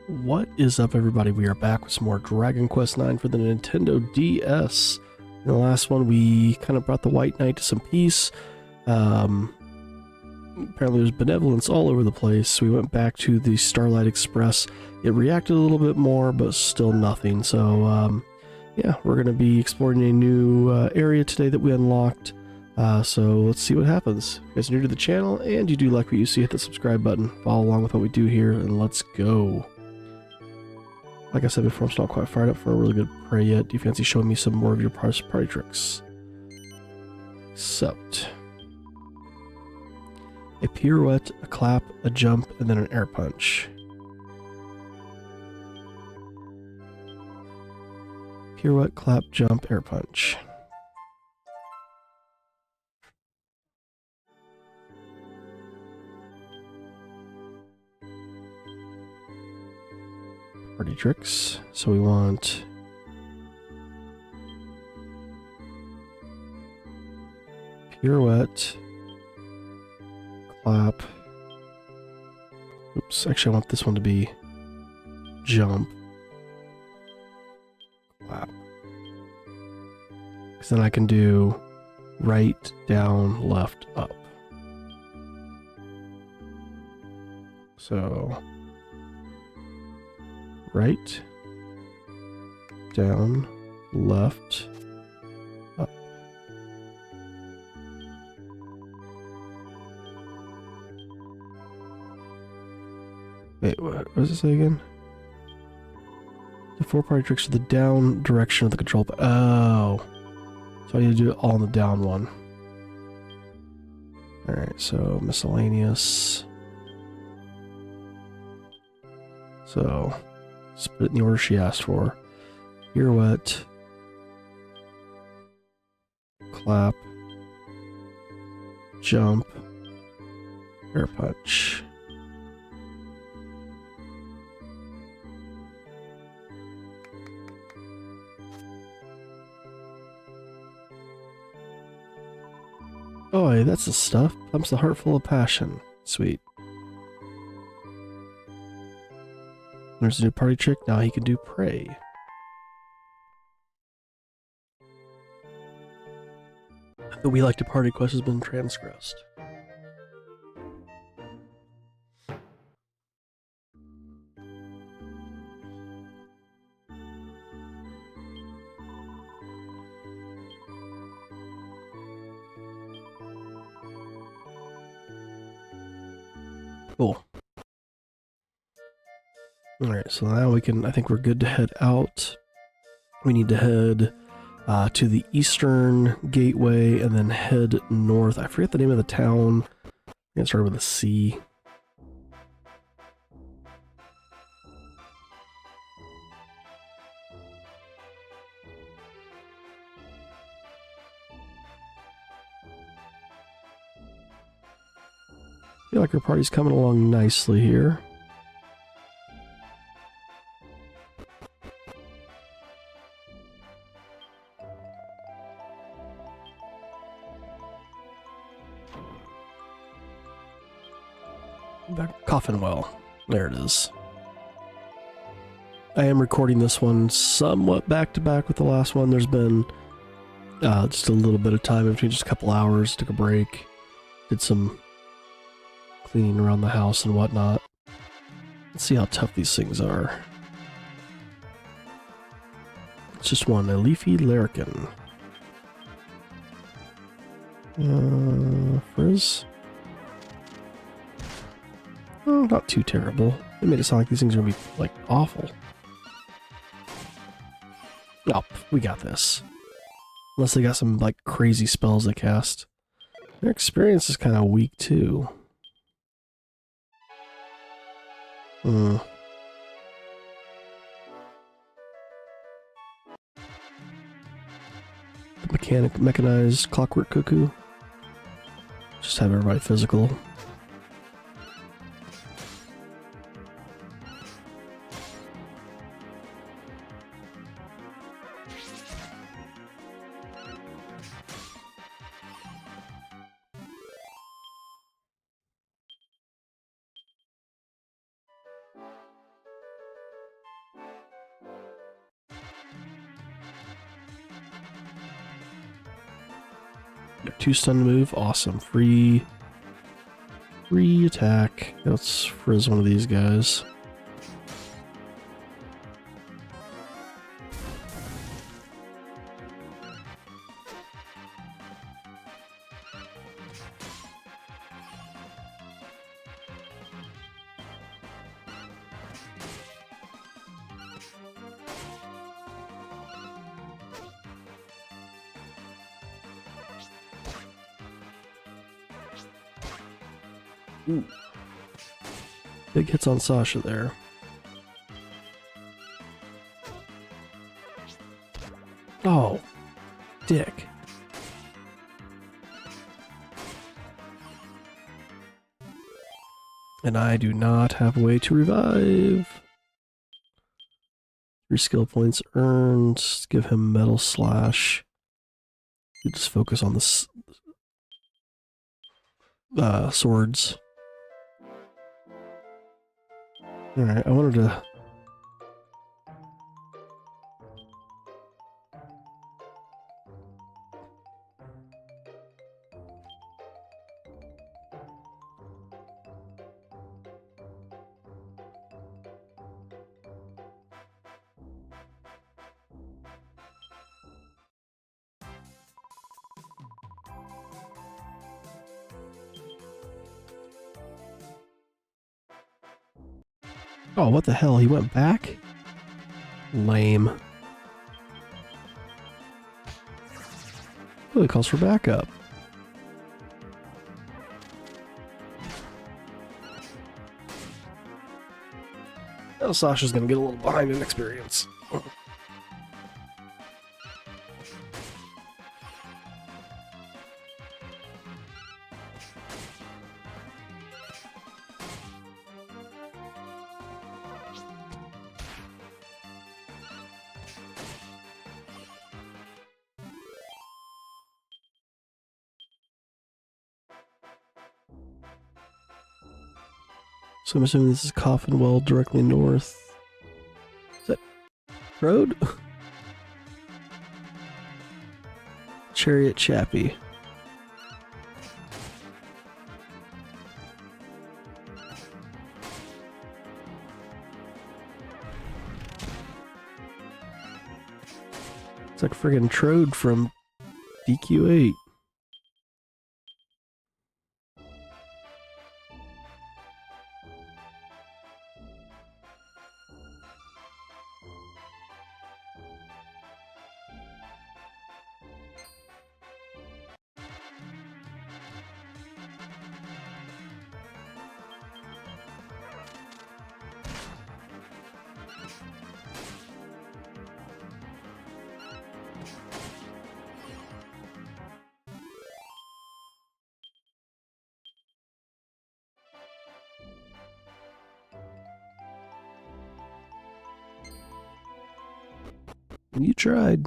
What is up, everybody? We are back with some more Dragon Quest IX for the Nintendo DS. In the last one, we kind of brought the White Knight to some peace. Apparently there's benevolence all over the place. We went back to the Starlight Express. It reacted a little bit more, but still nothing. So, yeah, we're going to be exploring a new area today that we unlocked. So let's see what happens. If you guys are new to the channel and you do like what you see, hit the subscribe button. Follow along with what we do here, and let's go. Like I said before, I'm still not quite fired up for a really good prey yet. Do you fancy showing me some more of your party tricks? Except a pirouette, a clap, a jump, and then an air punch. Pirouette, clap, jump, air punch. Party tricks. So we want pirouette, clap. Oops, actually I want this one to be jump, clap. Because then I can do right, down, left, up. So right, down, left, up. Wait, what does it say again? The 4 party tricks are the down direction of the control. Oh. So I need to do it all in the down one. Alright, so miscellaneous. So let's put it in the order she asked for. Pirouette, clap, jump, air punch. Oh, that's the stuff. Pumps the heart full of passion. Sweet. There's a new party trick. Now he can do prey. The We Like to Party quest has been transgressed. Cool. Alright, so now we can, I think we're good to head out. We need to head to the eastern gateway and then head north. I forget the name of the town. I think it started with a C. I feel like our party's coming along nicely here. That coffin well. There it is. I am recording this one somewhat back to back with the last one. There's been just a little bit of time in between, just a couple hours. Took a break. Did some cleaning around the house and whatnot. Let's see how tough these things are. It's just one, a leafy larrikin. Frizz. Oh, not too terrible. They made it sound like these things are gonna be, like, awful. Oh, we got this. Unless they got some, like, crazy spells they cast. Their experience is kind of weak, too. The mechanized clockwork cuckoo. Just have everybody physical. 2 stun move. Awesome. Free attack. Let's frizz one of these guys. Ooh. Big hits on Sasha there. Oh, dick. And I do not have a way to revive. 3 skill points earned. Give him Metal Slash. You just focus on the swords. Alright, I wanted to... Oh, what the hell? He went back? Lame. Oh, he calls for backup. Now Sasha's gonna get a little behind in experience. So I'm assuming this is Coffin Well directly north. Is that road? Chariot Chappie. It's like friggin' Trode from DQ8. You tried.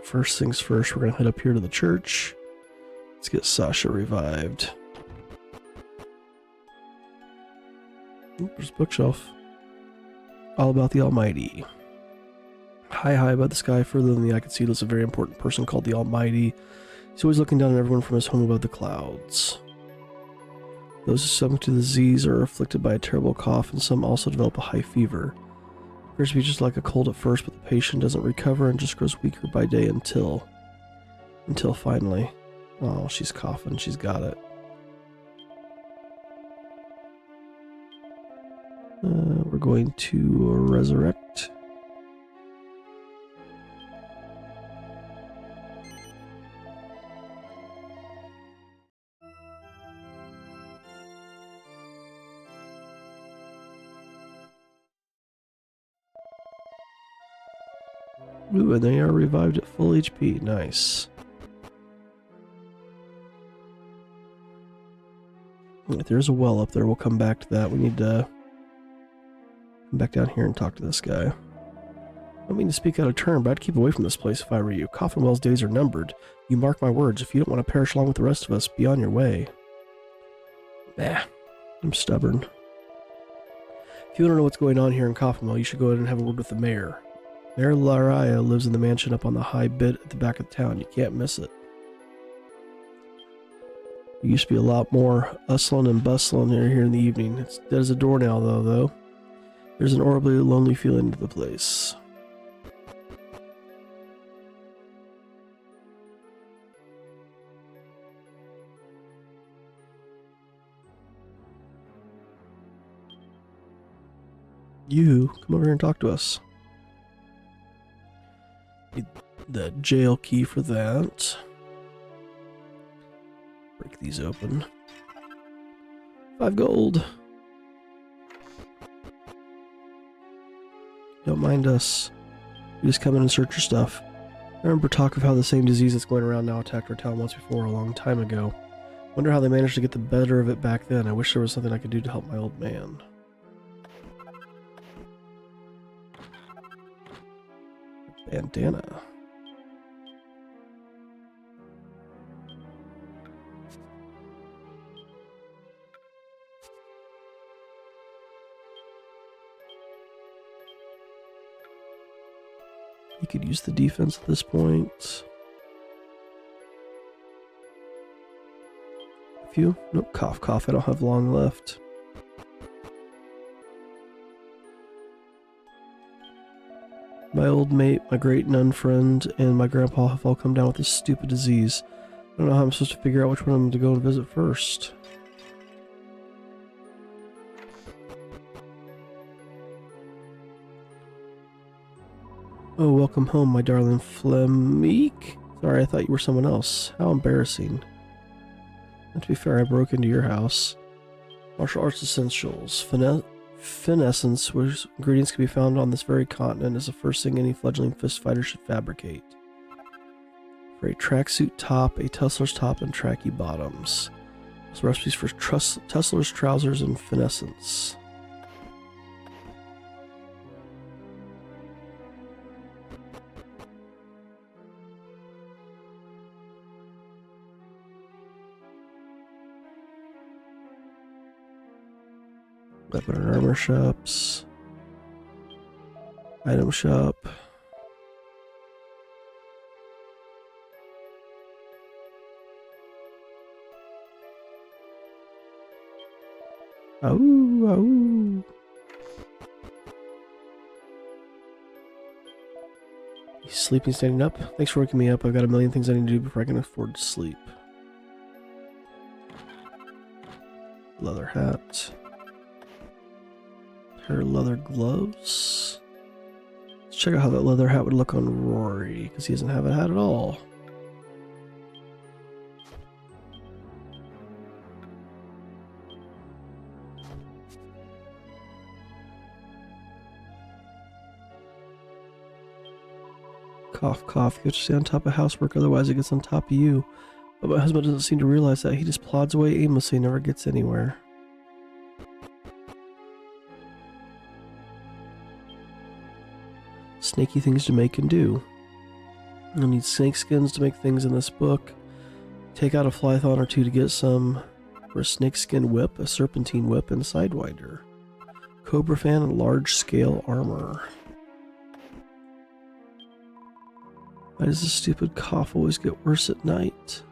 First things first, we're gonna head up here to the church. Let's get Sasha revived. Ooh, there's a bookshelf. All about the Almighty. High above the sky, further than the eye could see, lives a very important person called the Almighty. He's always looking down on everyone from his home above the clouds. Those who succumb to the disease are afflicted by a terrible cough, and some also develop a high fever. It appears to be just like a cold at first, but the patient doesn't recover and just grows weaker by day until finally... Oh, she's coughing. She's got it. We're going to resurrect. Ooh, and they are revived at full HP. Nice. If there's a well up there, we'll come back to that. We need to come back down here and talk to this guy. I don't mean to speak out of turn, but I'd keep away from this place if I were you. Coffin Well's days are numbered. You mark my words. If you don't want to perish along with the rest of us, be on your way. Nah, I'm stubborn. If you want to know what's going on here in Coffenwell, you should go ahead and have a word with the mayor. Mayor Laria lives in the mansion up on the high bit at the back of the town. You can't miss it. It used to be a lot more hustling and bustling here in the evening. It's dead as a door now, though. There's an horribly lonely feeling to the place. You, come over here and talk to us. Need the jail key for that. Break these open. 5 gold. Don't mind us. You just come in and search your stuff. I remember talk of how the same disease that's going around now attacked our town once before, a long time ago. Wonder how they managed to get the better of it back then. I wish there was something I could do to help my old man. Bandana. You could use the defense at this point. A few? Nope, cough, cough. I don't have long left. My old mate, my great nun friend, and my grandpa have all come down with this stupid disease. I don't know how I'm supposed to figure out which one of them to go and visit first. Oh, welcome home, my darling Flemique. Sorry, I thought you were someone else. How embarrassing. And to be fair, I broke into your house. Martial arts essentials. Finessence, which ingredients can be found on this very continent, is the first thing any fledgling fist fighter should fabricate. For a tracksuit top, a Teslar's top, and tracky bottoms. Also recipes for Teslar's trousers and finessence. Weapon and armor shops. Item shop. Ooh, ooh. He's sleeping, standing up. Thanks for waking me up. I've got a million things I need to do before I can afford to sleep. Leather hat. Pair of leather gloves. Let's check out how that leather hat would look on Rory, because he doesn't have a hat at all. Cough, cough. You have to stay on top of housework, otherwise it gets on top of you. But my husband doesn't seem to realize that. He just plods away aimlessly and never gets anywhere. Snaky things to make and do. You'll need snake skins to make things in this book. Take out a flython or two to get some. For a snakeskin whip, a serpentine whip, and a sidewinder. Cobra fan and large scale armor. Why does this stupid cough always get worse at night?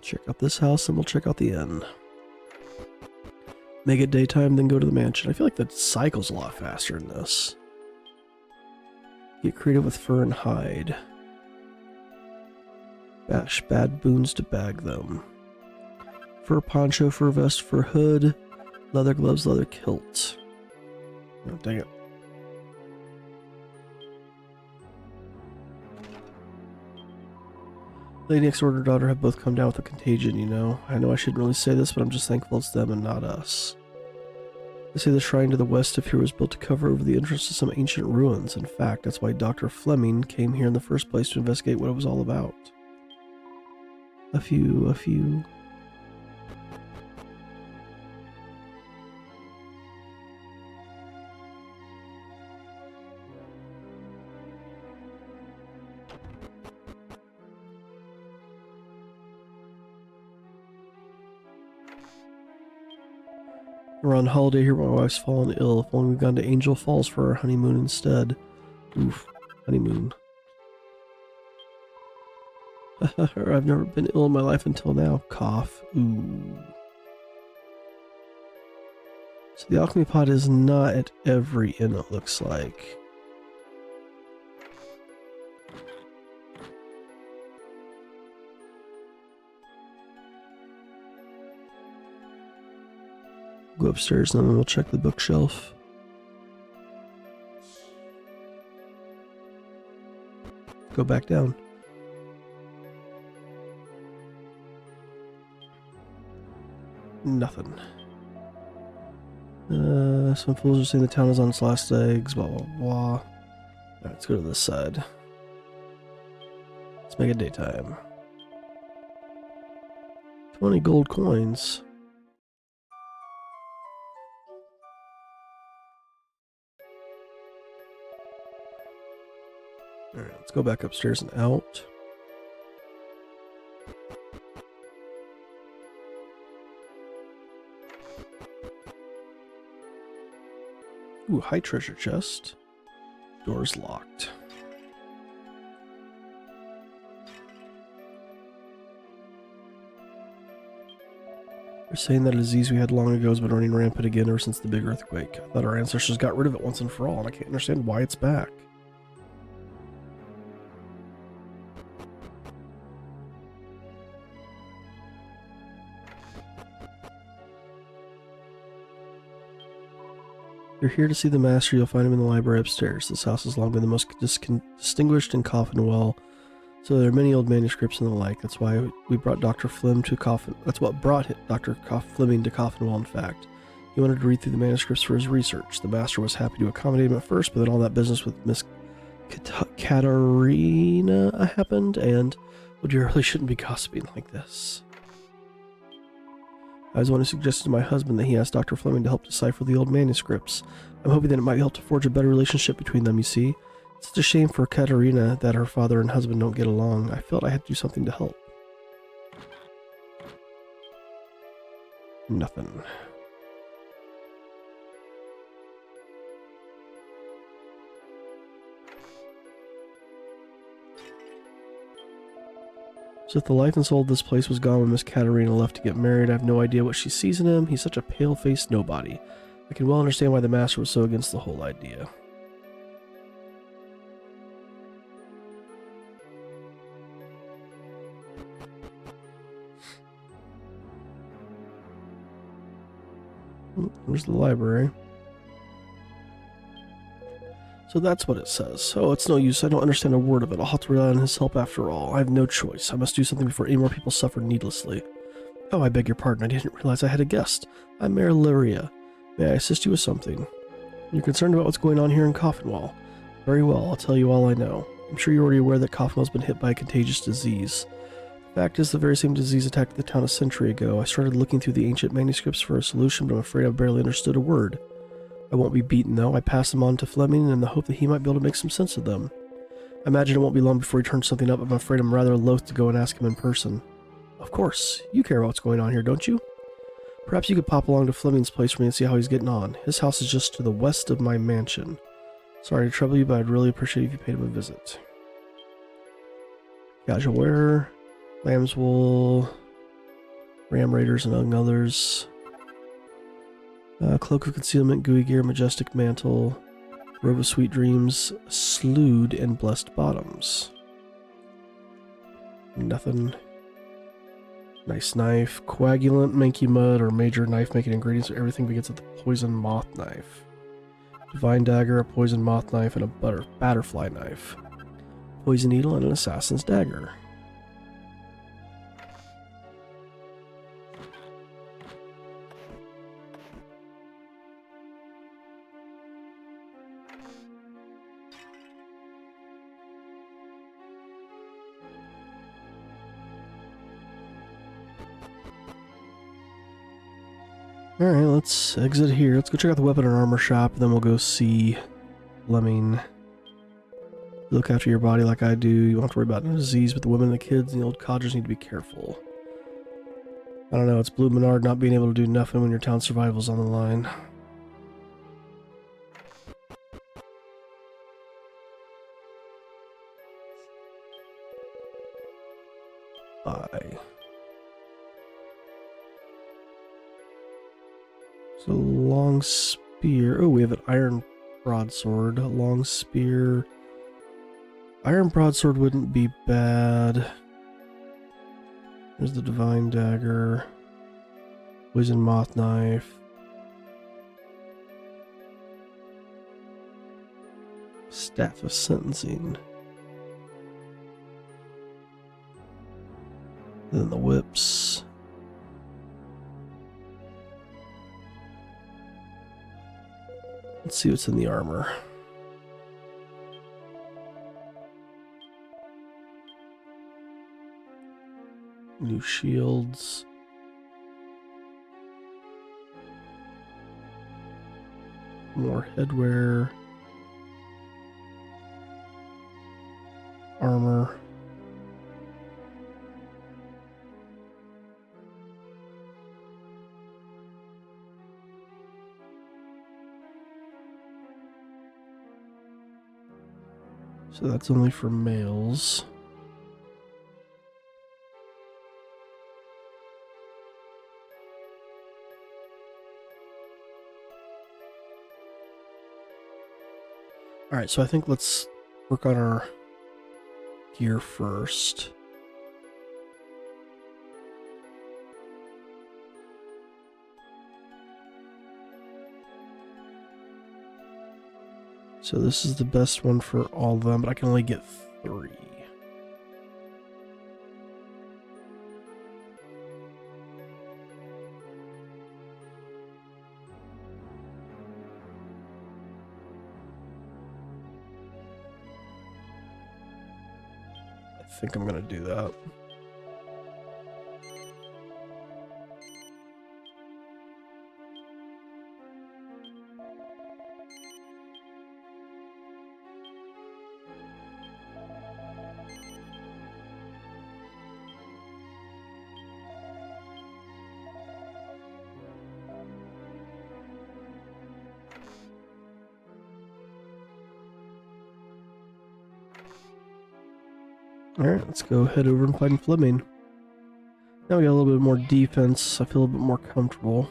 Check out this house and we'll check out the inn. Make it daytime, then go to the mansion. I feel like the cycle's a lot faster in this. Get creative with fur and hide. Bash bad boons to bag them. Fur poncho, fur vest, fur hood, leather gloves, leather kilt. Oh, dang it. Lady next door and her daughter have both come down with a contagion, you know. I know I shouldn't really say this, but I'm just thankful it's them and not us. They say the shrine to the west of here was built to cover over the entrance to some ancient ruins. In fact, that's why Dr. Fleming came here in the first place, to investigate what it was all about. A few. We're on holiday here, but my wife's fallen ill. If only we've gone to Angel Falls for our honeymoon instead. Oof, honeymoon. I've never been ill in my life until now. Cough. Ooh. So the alchemy pot is not at every inn, it looks like. Go upstairs and then we'll check the bookshelf. Go back down. Nothing. Some fools are saying the town is on its last legs, blah blah blah. Alright, let's go to this side. Let's make it daytime. 20 gold coins. Alright, let's go back upstairs and out. Ooh, high treasure chest. Door's locked. They're saying that a disease we had long ago has been running rampant again ever since the big earthquake. I thought our ancestors got rid of it once and for all, and I can't understand why it's back. If you're here to see the master, you'll find him in the library upstairs. This house has long been the most distinguished in Coffin Well, so there are many old manuscripts and the like. That's why we brought Dr. Fleming to Coffin. That's what brought Dr. Fleming to Coffin Well, in fact. He wanted to read through the manuscripts for his research. The master was happy to accommodate him at first, but then all that business with Miss Katarina happened, and, well, you really shouldn't be gossiping like this. I was the one who suggested to my husband that he asked Dr. Fleming to help decipher the old manuscripts. I'm hoping that it might help to forge a better relationship between them, you see. It's such a shame for Katerina that her father and husband don't get along. I felt I had to do something to help. Nothing. So if the life and soul of this place was gone when Miss Katerina left to get married, I have no idea what she sees in him. He's such a pale-faced nobody. I can well understand why the master was so against the whole idea. There's the library. So that's what it says. Oh, it's no use. I don't understand a word of it. I'll have to rely on his help after all. I have no choice. I must do something before any more people suffer needlessly. Oh, I beg your pardon. I didn't realize I had a guest. I'm Mayor Lyria. May I assist you with something? You're concerned about what's going on here in Coffinwall. Very well. I'll tell you all I know. I'm sure you're already aware that Coffinwall's been hit by a contagious disease. The fact is, the very same disease attacked the town a century ago. I started looking through the ancient manuscripts for a solution, but I'm afraid I barely understood a word. I won't be beaten, though. I pass them on to Fleming in the hope that he might be able to make some sense of them. I imagine it won't be long before he turns something up. I'm afraid I'm rather loath to go and ask him in person. Of course. You care about what's going on here, don't you? Perhaps you could pop along to Fleming's place for me and see how he's getting on. His house is just to the west of my mansion. Sorry to trouble you, but I'd really appreciate if you paid him a visit. Casual wear, lamb's wool, ram raiders, among others. Cloak of Concealment, Gooey Gear, Majestic Mantle, Robe of Sweet Dreams, Slewed, and Blessed Bottoms. Nothing. Nice knife. Coagulant, Manky Mud, or major knife-making ingredients. Everything begins with the Poison Moth Knife. Divine Dagger, a Poison Moth Knife, and a Batterfly Knife. Poison Needle, and an Assassin's Dagger. Alright, let's exit here. Let's go check out the weapon and armor shop, and then we'll go see Fleming. Look after your body like I do. You don't have to worry about no disease, but the women and the kids and the old codgers need to be careful. I don't know, it's Blue Menard not being able to do nothing when your town survival's on the line. Bye. So long spear. Oh, we have an iron broadsword. Long spear. Iron broadsword wouldn't be bad. There's the divine dagger. Poison moth knife. Staff of sentencing. Then the whips. Let's see what's in the armor. New shields. More headwear. Armor. So that's only for males. Alright, so I think let's work on our gear first. So this is the best one for all of them, but I can only get 3. I think I'm gonna do that. Alright, let's go head over and find Fleming. Now we got a little bit more defense. I feel a bit more comfortable.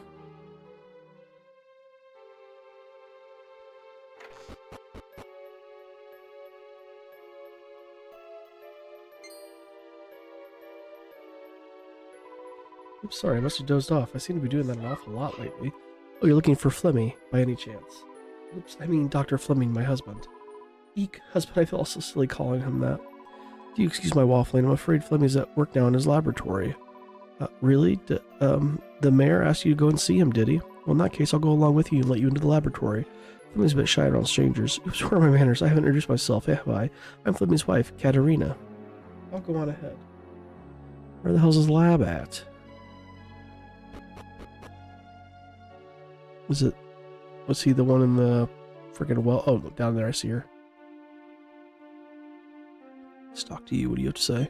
Oops, sorry, I must have dozed off. I seem to be doing that an awful lot lately. Oh, you're looking for Fleming, by any chance? Oops, I mean Dr. Fleming, my husband. Eek, husband, I feel so silly calling him that. Do you excuse my waffling? I'm afraid Fleming's at work now in his laboratory. Really? The mayor asked you to go and see him, did he? Well, in that case, I'll go along with you and let you into the laboratory. Fleming's a bit shy around strangers. Oops, where are my manners? I haven't introduced myself, have I? I'm Fleming's wife, Katerina. I'll go on ahead. Where the hell's his lab at? Was he the one in the freaking well? Oh, look, down there, I see her. Let's talk to you. What do you have to say?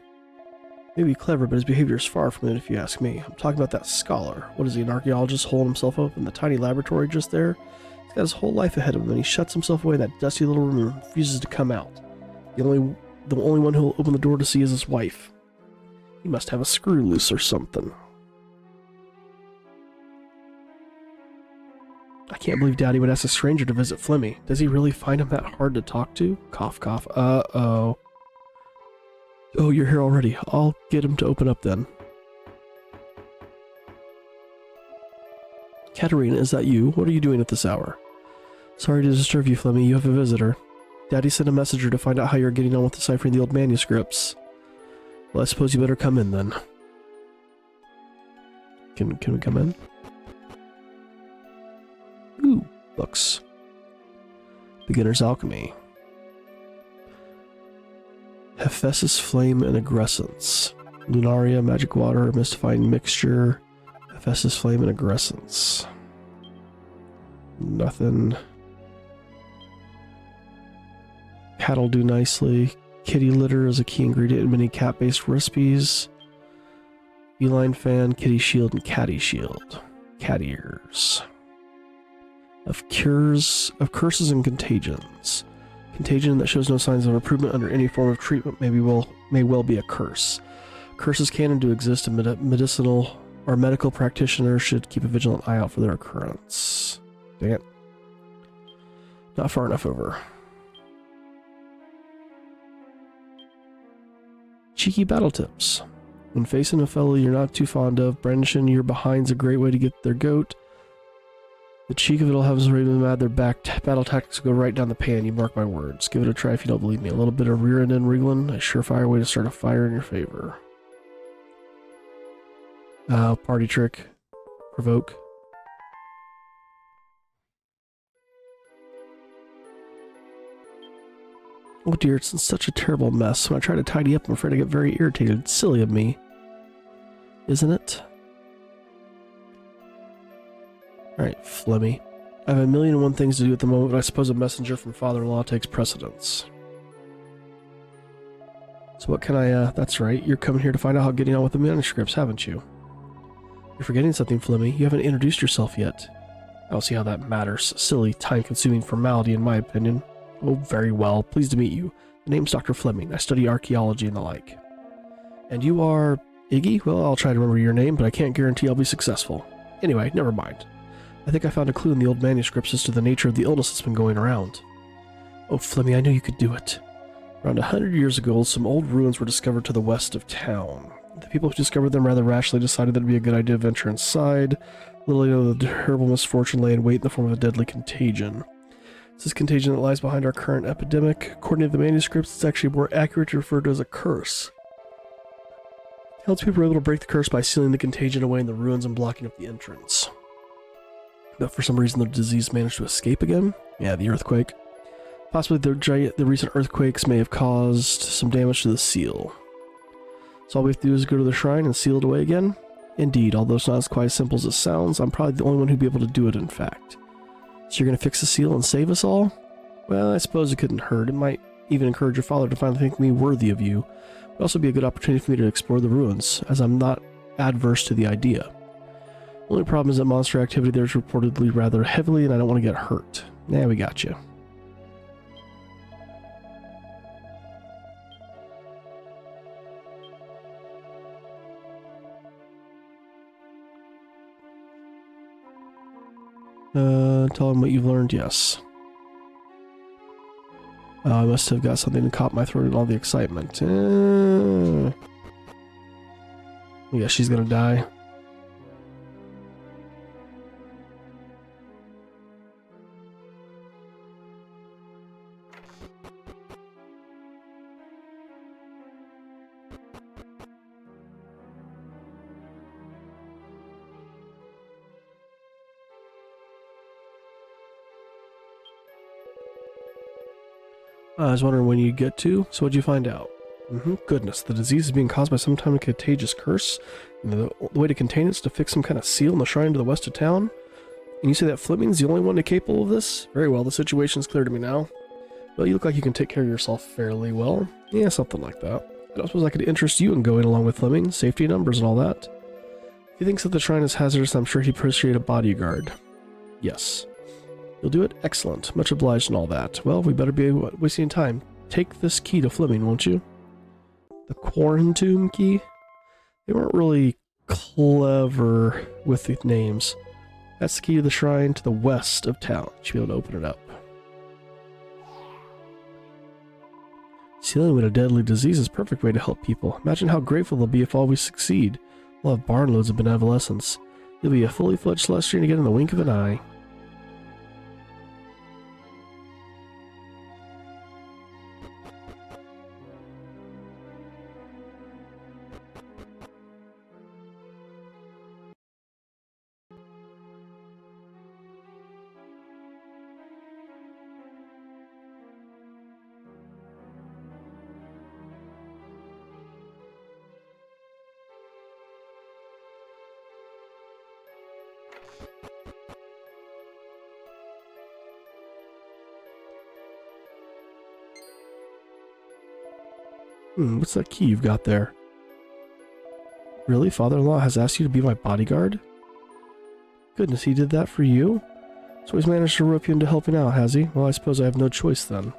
Maybe clever, but his behavior is far from it if you ask me. I'm talking about that scholar. What is he, an archaeologist holding himself up in the tiny laboratory just there? He's got his whole life ahead of him, and he shuts himself away in that dusty little room and refuses to come out. The only one who will open the door to see is his wife. He must have a screw loose or something. I can't believe Daddy would ask a stranger to visit Flemmy. Does he really find him that hard to talk to? Cough, cough. Uh-oh. Oh, you're here already. I'll get him to open up then. Katerina, is that you? What are you doing at this hour? Sorry to disturb you, Flemmy. You have a visitor. Daddy sent a messenger to find out how you're getting on with deciphering the old manuscripts. Well, I suppose you better come in then. Can we come in? Ooh, books. Beginner's Alchemy. Hephaestus Flame and Aggressance. Lunaria, Magic Water, Mystifying Mixture. Hephaestus Flame and Aggressance. Nothing. Cat'll do nicely. Kitty litter is a key ingredient in many cat-based recipes. Beeline fan, kitty shield, and catty shield. Cat ears. Of curses and contagions. Contagion that shows no signs of improvement under any form of treatment may well be a curse. Curses can and do exist, and medicinal or medical practitioners should keep a vigilant eye out for their occurrence. Dang it. Not far enough over. Cheeky battle tips. When facing a fellow you're not too fond of, brandishing your behind's a great way to get their goat. The cheek of it'll have them raving mad, their battle tactics will go right down the pan, you mark my words. Give it a try if you don't believe me. A little bit of rear end and wriggling, a surefire way to start a fire in your favor. Party trick. Provoke. Oh dear, it's in such a terrible mess. When I try to tidy up, I'm afraid I get very irritated. It's silly of me. Isn't it? Alright, Flemmy. I have 1,000,001 things to do at the moment, but I suppose a messenger from father-in-law takes precedence. So what can I, that's right, you're coming here to find out how getting on with the manuscripts, haven't you? You're forgetting something, Flemmy. You haven't introduced yourself yet. I don't see how that matters. Silly, time-consuming formality, in my opinion. Oh, very well. Pleased to meet you. The name's Dr. Fleming. I study archaeology and the like. And you are... Iggy? Well, I'll try to remember your name, but I can't guarantee I'll be successful. Anyway, never mind. I think I found a clue in the old manuscripts as to the nature of the illness that's been going around. Oh, Fleming, I knew you could do it. Around 100 years ago, some old ruins were discovered to the west of town. The people who discovered them rather rashly decided that it would be a good idea to venture inside. Little you know, the terrible misfortune lay in wait in the form of a deadly contagion. It's this contagion that lies behind our current epidemic. According to the manuscripts, it's actually more accurate to refer to as a curse. Townspeople were able to break the curse by sealing the contagion away in the ruins and blocking up the entrance. But for some reason, the disease managed to escape again. Yeah, the earthquake. Possibly the recent earthquakes may have caused some damage to the seal. So all we have to do is go to the shrine and seal it away again? Indeed, although it's not as quite as simple as it sounds, I'm probably the only one who'd be able to do it, in fact. So you're going to fix the seal and save us all? Well, I suppose it couldn't hurt. It might even encourage your father to finally think me worthy of you. It would also be a good opportunity for me to explore the ruins, as I'm not adverse to the idea. The only problem is that monster activity there is reportedly rather heavily, and I don't want to get hurt. Nah, we got you. Tell him what you've learned, yes. I must have got something that caught my throat in all the excitement. Yeah, she's gonna die. I was wondering when you'd get to, so what'd you find out? Goodness, the disease is being caused by some kind of contagious curse, and the way to contain it is to fix some kind of seal in the shrine to the west of town? And you say that Fleming's the only one capable of this? Very well, the situation's clear to me now. Well, you look like you can take care of yourself fairly well. Yeah, something like that. I don't suppose I could interest you in going along with Fleming, safety numbers and all that. If he thinks that the shrine is hazardous, I'm sure he'd appreciate a bodyguard. Yes. You'll do it? Excellent. Much obliged and all that. Well, we better be wasting time. Take this key to Fleming, won't you? The Quarantum key? They weren't really clever with the names. That's the key to the shrine to the west of town. You should be able to open it up. Sealing with a deadly disease is a perfect way to help people. Imagine how grateful they'll be if all we succeed. We'll have barnloads of benevolence. You'll be a fully fledged Celestian again in the wink of an eye. What's that key you've got there? Really? Father-in-law has asked you to be my bodyguard? Goodness, he did that for you? So he's managed to rope you into helping out, has he? Well, I suppose I have no choice then.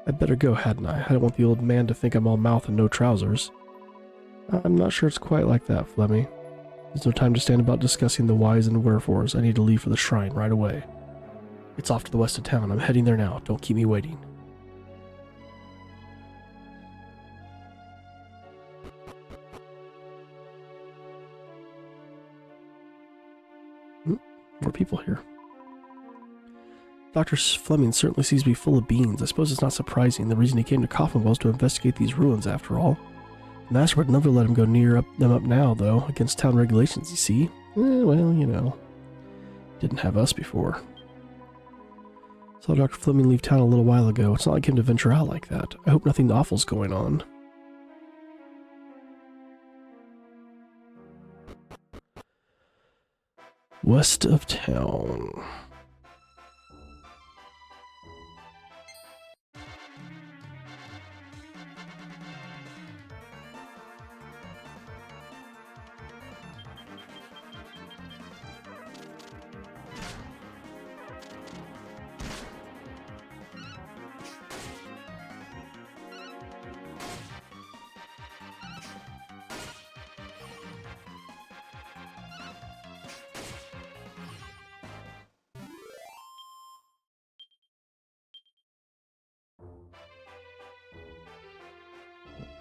I'd better go, hadn't I? I don't want the old man to think I'm all mouth and no trousers. I'm not sure it's quite like that, Flemmy. There's no time to stand about discussing the whys and wherefores. I need to leave for the shrine right away. It's off to the west of town. I'm heading there now. Don't keep me waiting. More people here. Dr. Fleming certainly seems to be full of beans. I suppose it's not surprising. The reason he came to Coffinwell is to investigate these ruins, after all. The master would never let him go near them up now, though, against town regulations, you see. Well, you know. Didn't have us before. Saw Dr. Fleming leave town a little while ago. It's not like him to venture out like that. I hope nothing awful's going on. West of town.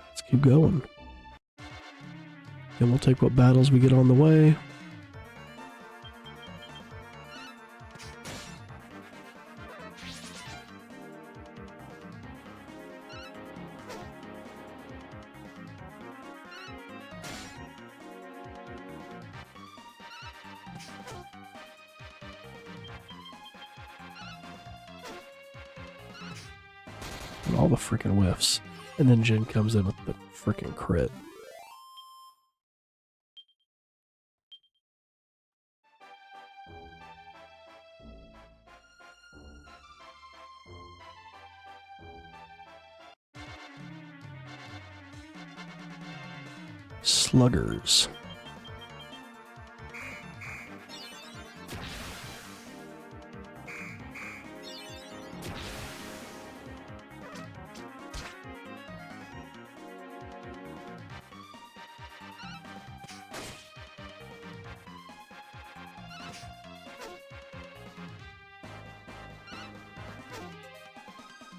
Let's keep going. Then we'll take what battles we get on the way. And all the freaking whiffs. And then Jin comes in with the freaking crit. Sluggers.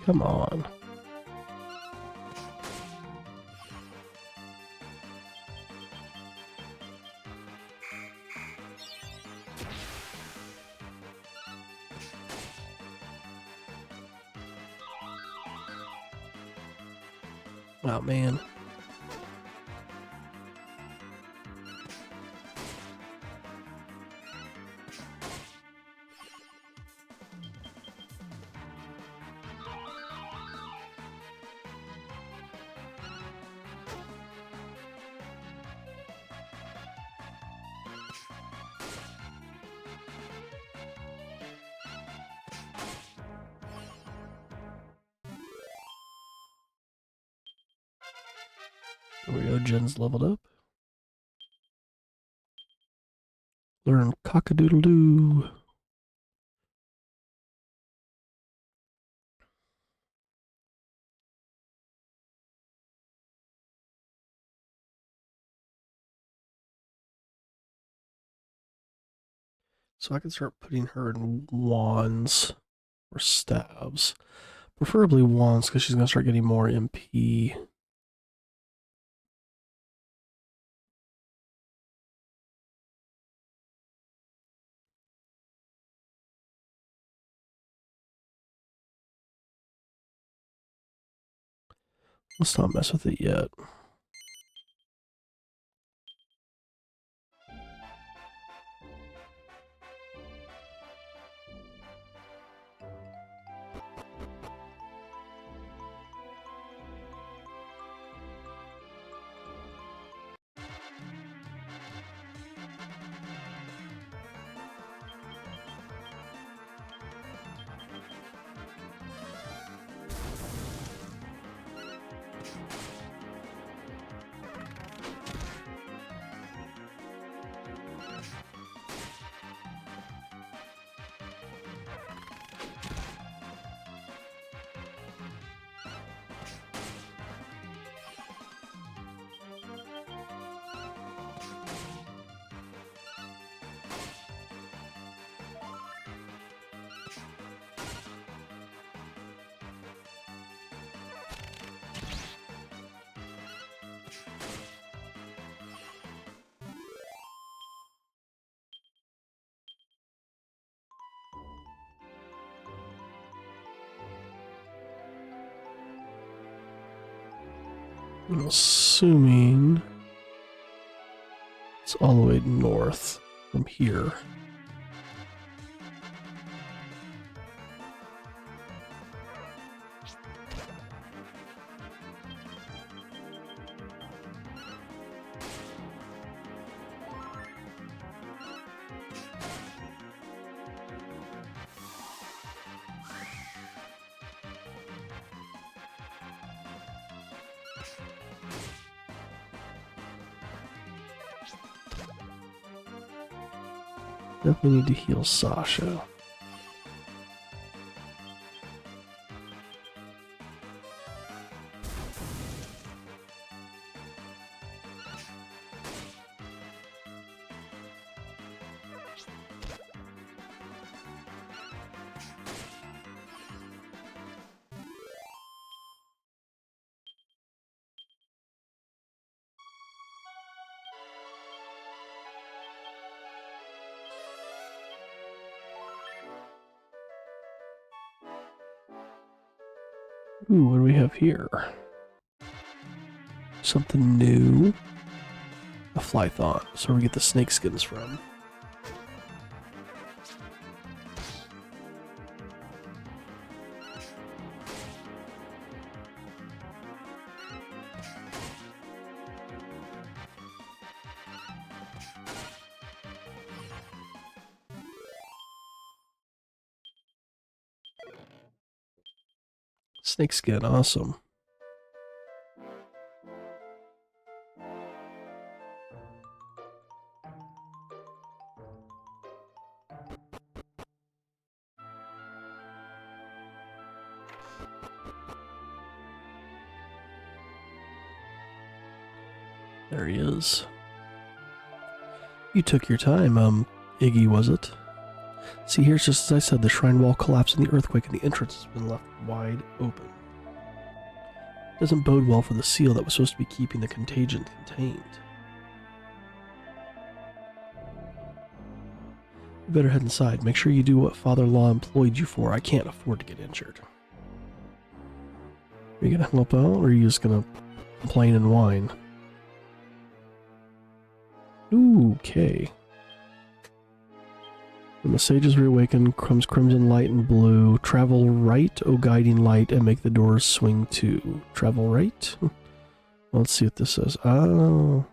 Come on. Oh, man. There we go, Jen's leveled up. Learn cock-a-doodle-doo. So I can start putting her in wands or stabs. Preferably wands because she's going to start getting more MP. Let's not mess with it yet. I'm assuming it's all the way north from here. Definitely need to heal Sasha. Ooh, what do we have here? Something new. A Flython. So where we get the snake skins from. Snake skin, awesome. There he is. You took your time, Iggy, was it? See, here's just as I said, the shrine wall collapsed in the earthquake and the entrance has been left wide open. Doesn't bode well for the seal that was supposed to be keeping the contagion contained. You better head inside. Make sure you do what Father-in-law employed you for. I can't afford to get injured. Are you gonna help out, or are you just gonna complain and whine? Ooh, okay. When the sages reawaken, comes crimson light and blue. Travel right, O guiding light, and make the doors swing to. Travel right? Well, let's see what this says. Oh.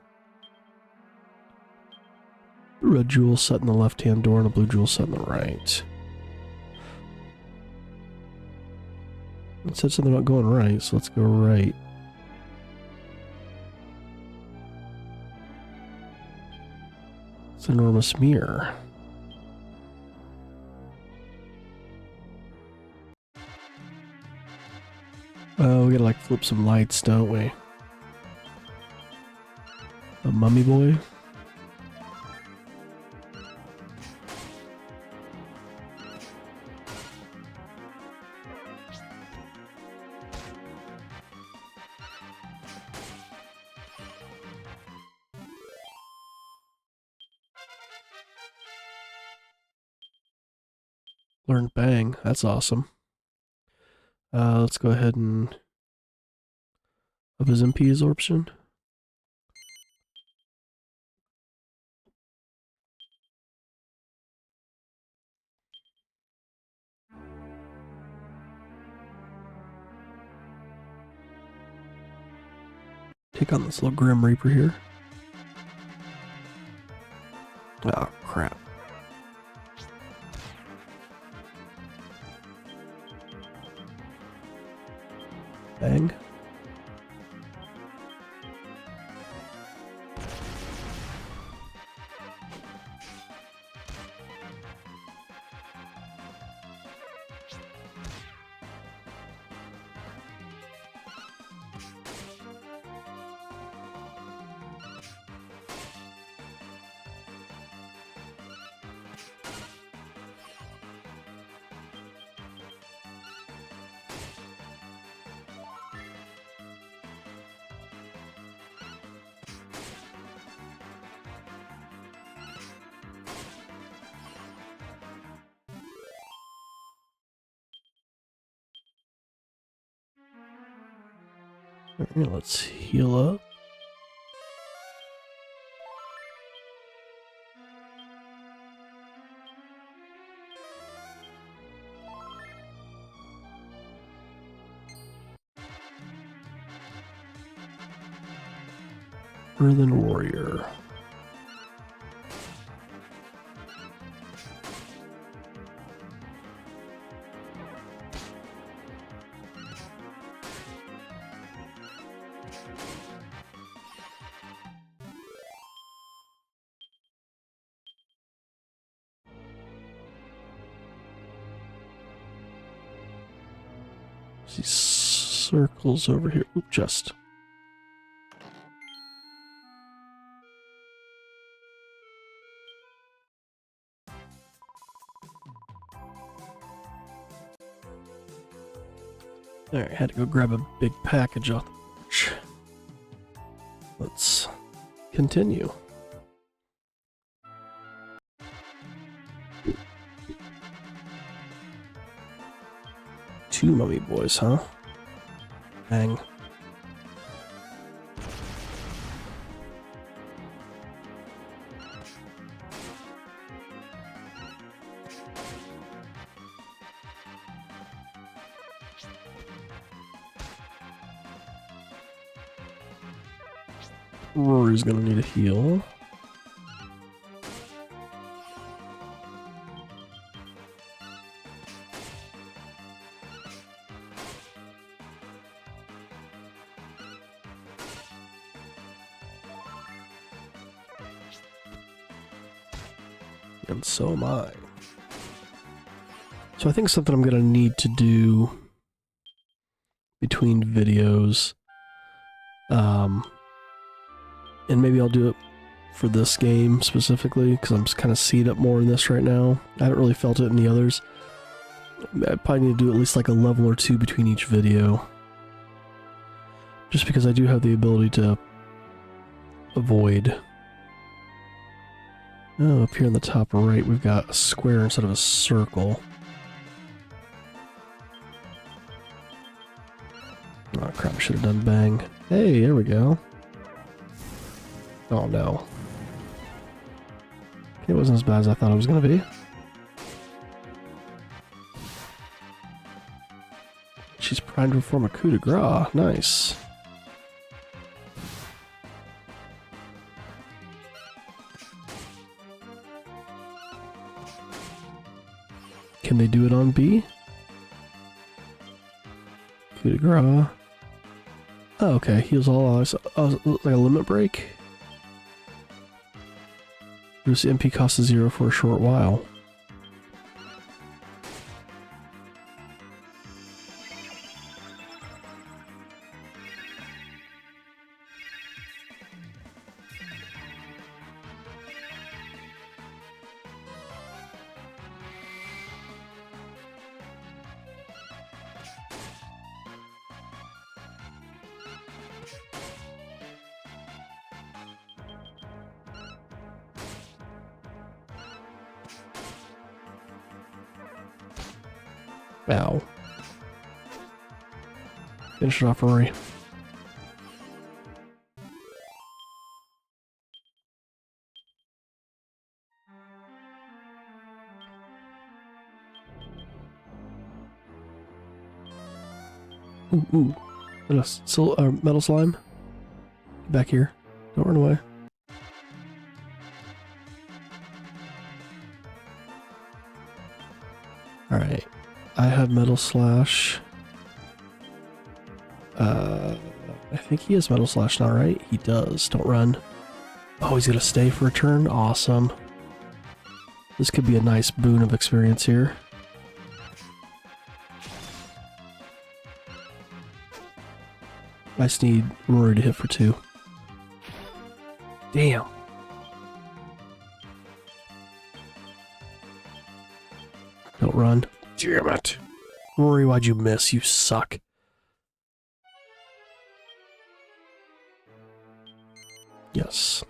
A red jewel set in the left-hand door and a blue jewel set in the right. It said something about going right, so let's go right. It's an enormous mirror. Oh, we gotta like flip some lights, don't we? A mummy boy? Learned bang, that's awesome. Let's go ahead and up his MP absorption. Take on this little Grim Reaper here. Oh, crap. Bang. Alright, let's heal up. Earthen Warrior. These circles over here. Oop, just. Alright, had to go grab a big package off the porch. Let's continue. Two mummy boys, huh? Bang. Rory's gonna need a heal. And so am I. So I think something I'm gonna need to do between videos, and maybe I'll do it for this game specifically, because I'm kind of seed up more in this right now. I haven't really felt it in the others. I probably need to do at least like a level or two between each video. Just because I do have the ability to avoid. Oh, up here in the top right, we've got a square instead of a circle. Oh crap, I should have done bang. Hey, there we go. Oh no. It wasn't as bad as I thought it was going to be. She's primed to perform a coup de grace. Nice. Can they do it on B? Coup de grace. Oh, okay. Heals all allies. Oh, like a limit break? Reduce MP cost to 0 for a short while. Ow. Finish it off, Rory. Ooh. Metal slime. Back here. Don't run away. Alright. I have Metal Slash. I think he has Metal Slash now, right? He does. Don't run. Oh, he's gonna stay for a turn? Awesome. This could be a nice boon of experience here. I just need Rory to hit for 2. Damn. Don't run. Damn it. Rory, why'd you miss? You suck. Yes.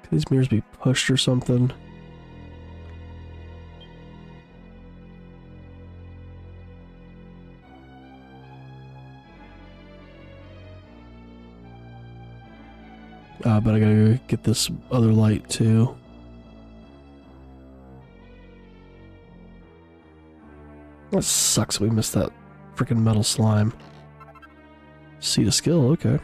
Could these mirrors be pushed or something? But I gotta get this other light too. That sucks we missed that freaking metal slime. Seed of skill, okay.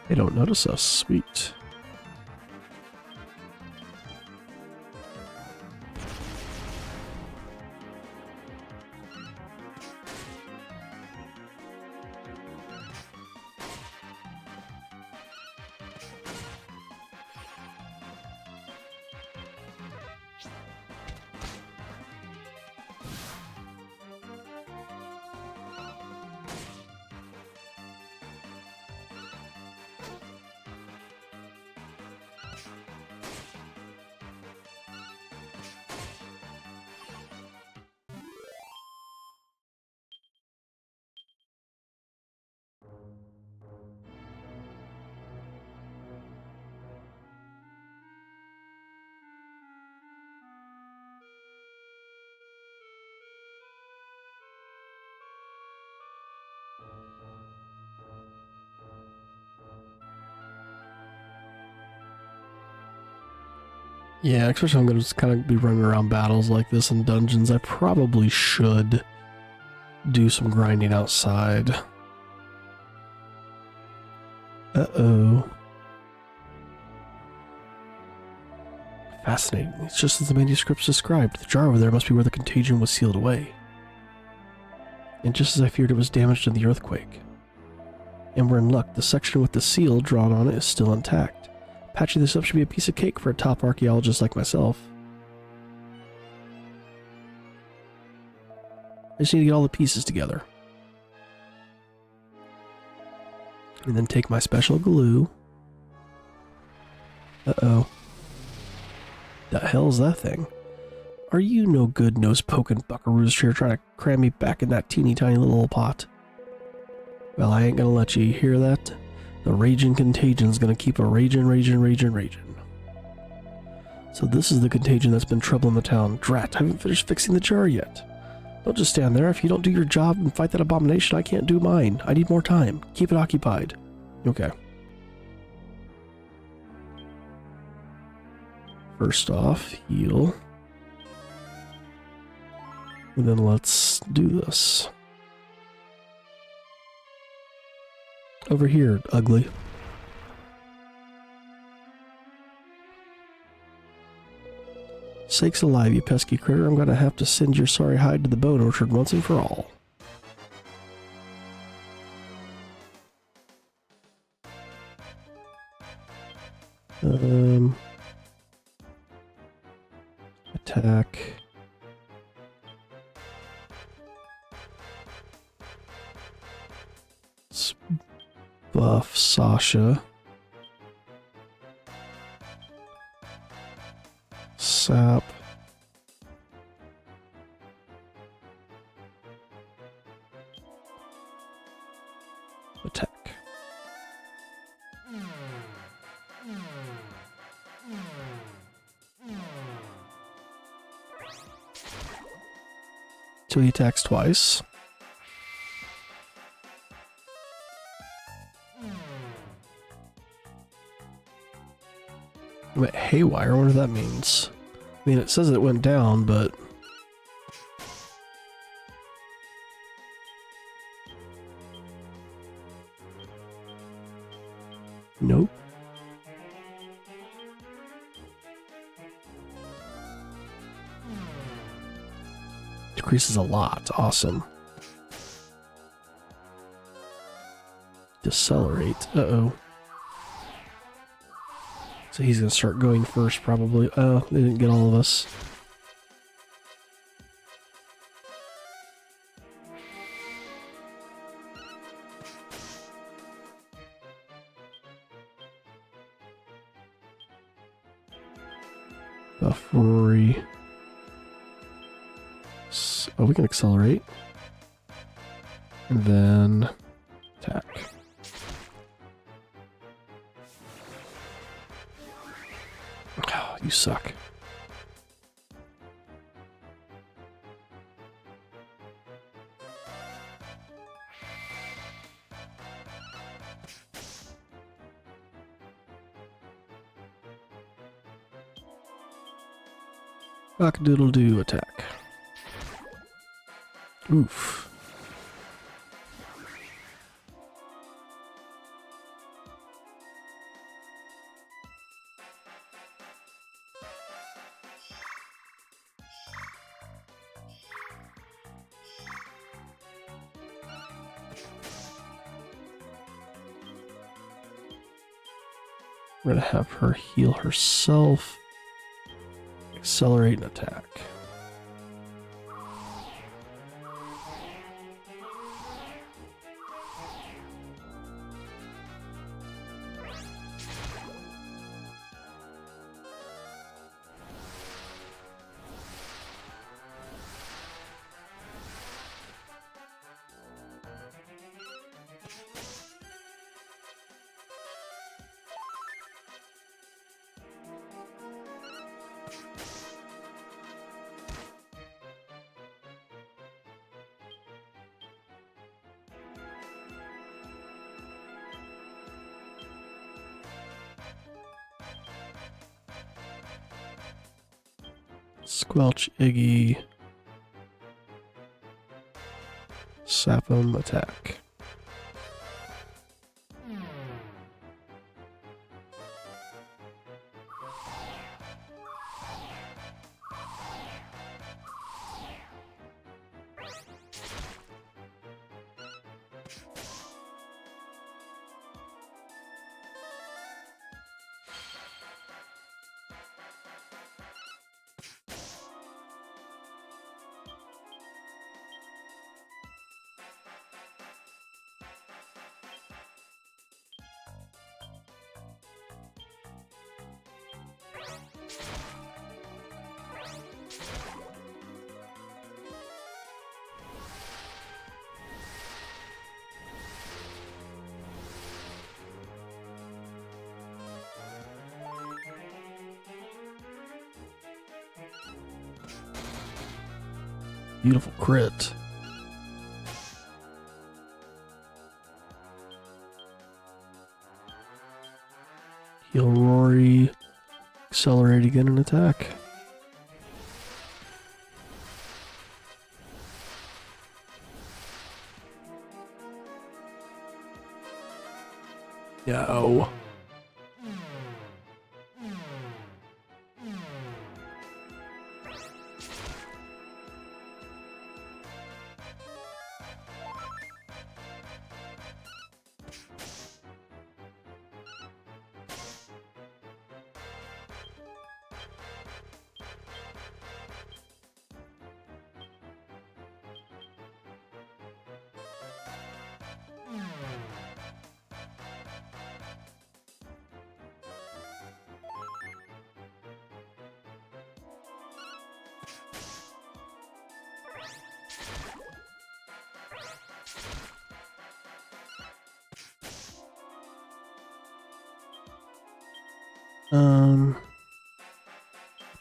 They don't notice us, sweet. Yeah, especially if I'm going to just kind of be running around battles like this in dungeons, I probably should do some grinding outside. Uh-oh. Fascinating. It's just as the manuscripts described. The jar over there must be where the contagion was sealed away. And just as I feared, it was damaged in the earthquake. And we're in luck. The section with the seal drawn on it is still intact. Patching this up should be a piece of cake for a top archaeologist like myself. I just need to get all the pieces together. And then take my special glue. Uh-oh. The hell's that thing? Are you no good nose-poking buckaroos here trying to cram me back in that teeny tiny little pot? Well, I ain't gonna let you hear that. The raging contagion's gonna keep a raging. So this is the contagion that's been troubling the town. Drat, I haven't finished fixing the jar yet. Don't just stand there. If you don't do your job and fight that abomination, I can't do mine. I need more time. Keep it occupied. Okay. First off, heal. And then let's do this. Over here, ugly. Sakes alive, you pesky critter. I'm gonna have to send your sorry hide to the bone orchard once and for all. Attack. Let's buff Sasha. Sap. Attack. So he attacks twice. Wait, haywire, I wonder what that means. I mean, it says it went down, but... Nope. Decreases a lot. Awesome. Decelerate. Uh-oh. So he's gonna start going first, probably. Oh, they didn't get all of us. Buff Rory. Oh, we can accelerate. And then attack. Oh, you suck. Cock-a-doodle-doo attack. Oof. We're gonna have her heal herself. Accelerate and attack. Squelch, Iggy, sap him, attack. Beautiful crit. Heal Rory. Accelerate again and attack. Yo.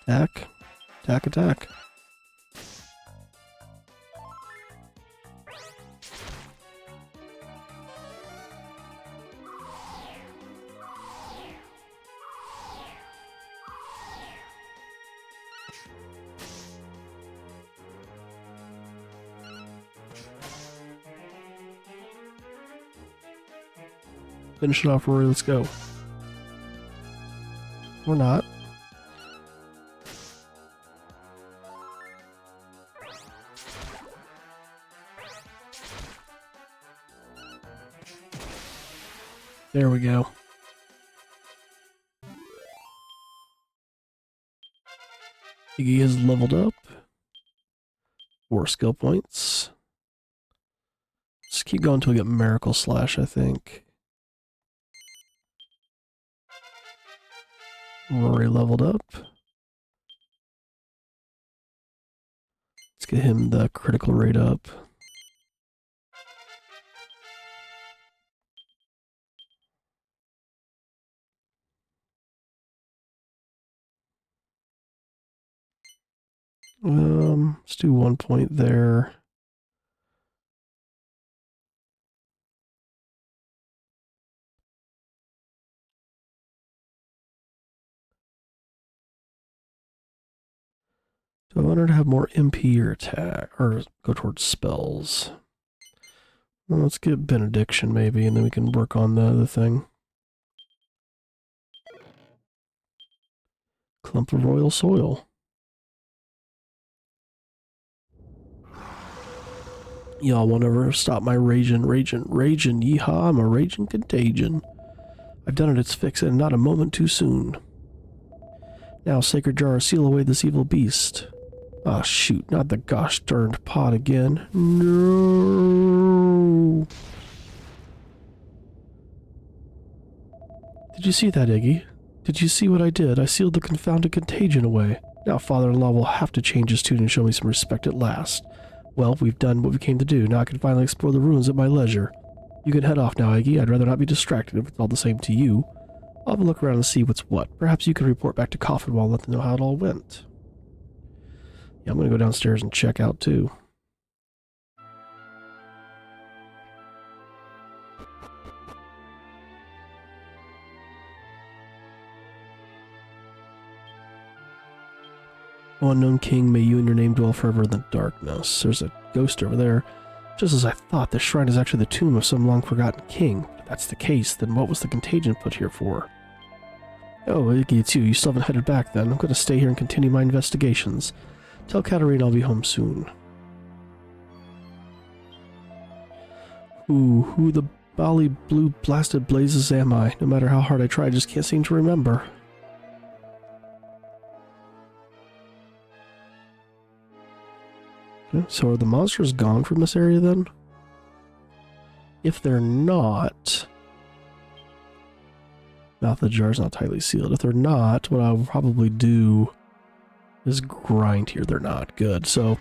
Attack. Attack, attack. Finish it off, Rory. Let's go. Or not. There we go. Iggy is leveled up. 4 skill points. Just keep going until we get Miracle Slash, I think. Rory leveled up. get him the critical rate up. Let's do 1 point there. So I want her to have more MP or attack, or go towards spells. Well, let's get Benediction maybe, and then we can work on the other thing. Clump of royal soil. Y'all won't ever stop my raging, yeehaw, I'm a raging contagion. I've done it, it's fixed, and not a moment too soon. Now, sacred jar, seal away this evil beast. Ah, shoot, not the gosh darned pot again. No. Did you see that, Iggy? Did you see what I did? I sealed the confounded contagion away. Now father-in-law will have to change his tune and show me some respect at last. Well, we've done what we came to do. Now I can finally explore the ruins at my leisure. You can head off now, Iggy. I'd rather not be distracted if it's all the same to you. I'll have a look around and see what's what. Perhaps you can report back to Coffinwall and let them know how it all went. Yeah, I'm going to go downstairs and check out too. O unknown king, may you and your name dwell forever in the darkness. There's a ghost over there. Just as I thought, this shrine is actually the tomb of some long-forgotten king. If that's the case, then what was the contagion put here for? Oh, Iggy, it's you. You still haven't headed back then. I'm going to stay here and continue my investigations. Tell Katarina I'll be home soon. Ooh, who the bally blue blasted blazes am I? No matter how hard I try, I just can't seem to remember. So are the monsters gone from this area then? If they're not... Mouth of the jar's not tightly sealed. If they're not, what I'll probably do is grind here. They're not. Good. So,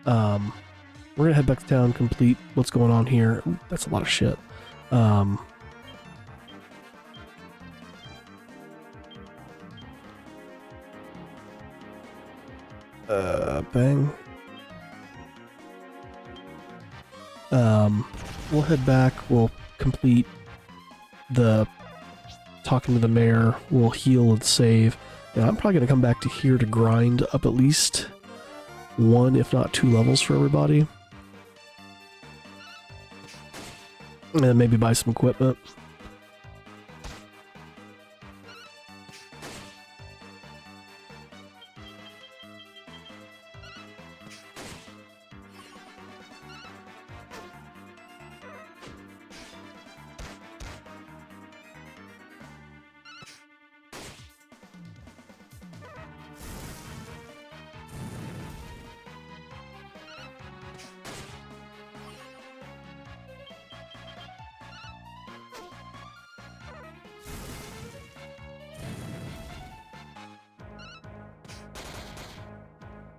we're gonna head back to town, complete what's going on here. Ooh, that's a lot of shit. Bang. We'll head back, we'll complete the talking to the mayor, we'll heal and save. Yeah, I'm probably going to come back to here to grind up at least 1, if not 2 levels for everybody. And then maybe buy some equipment.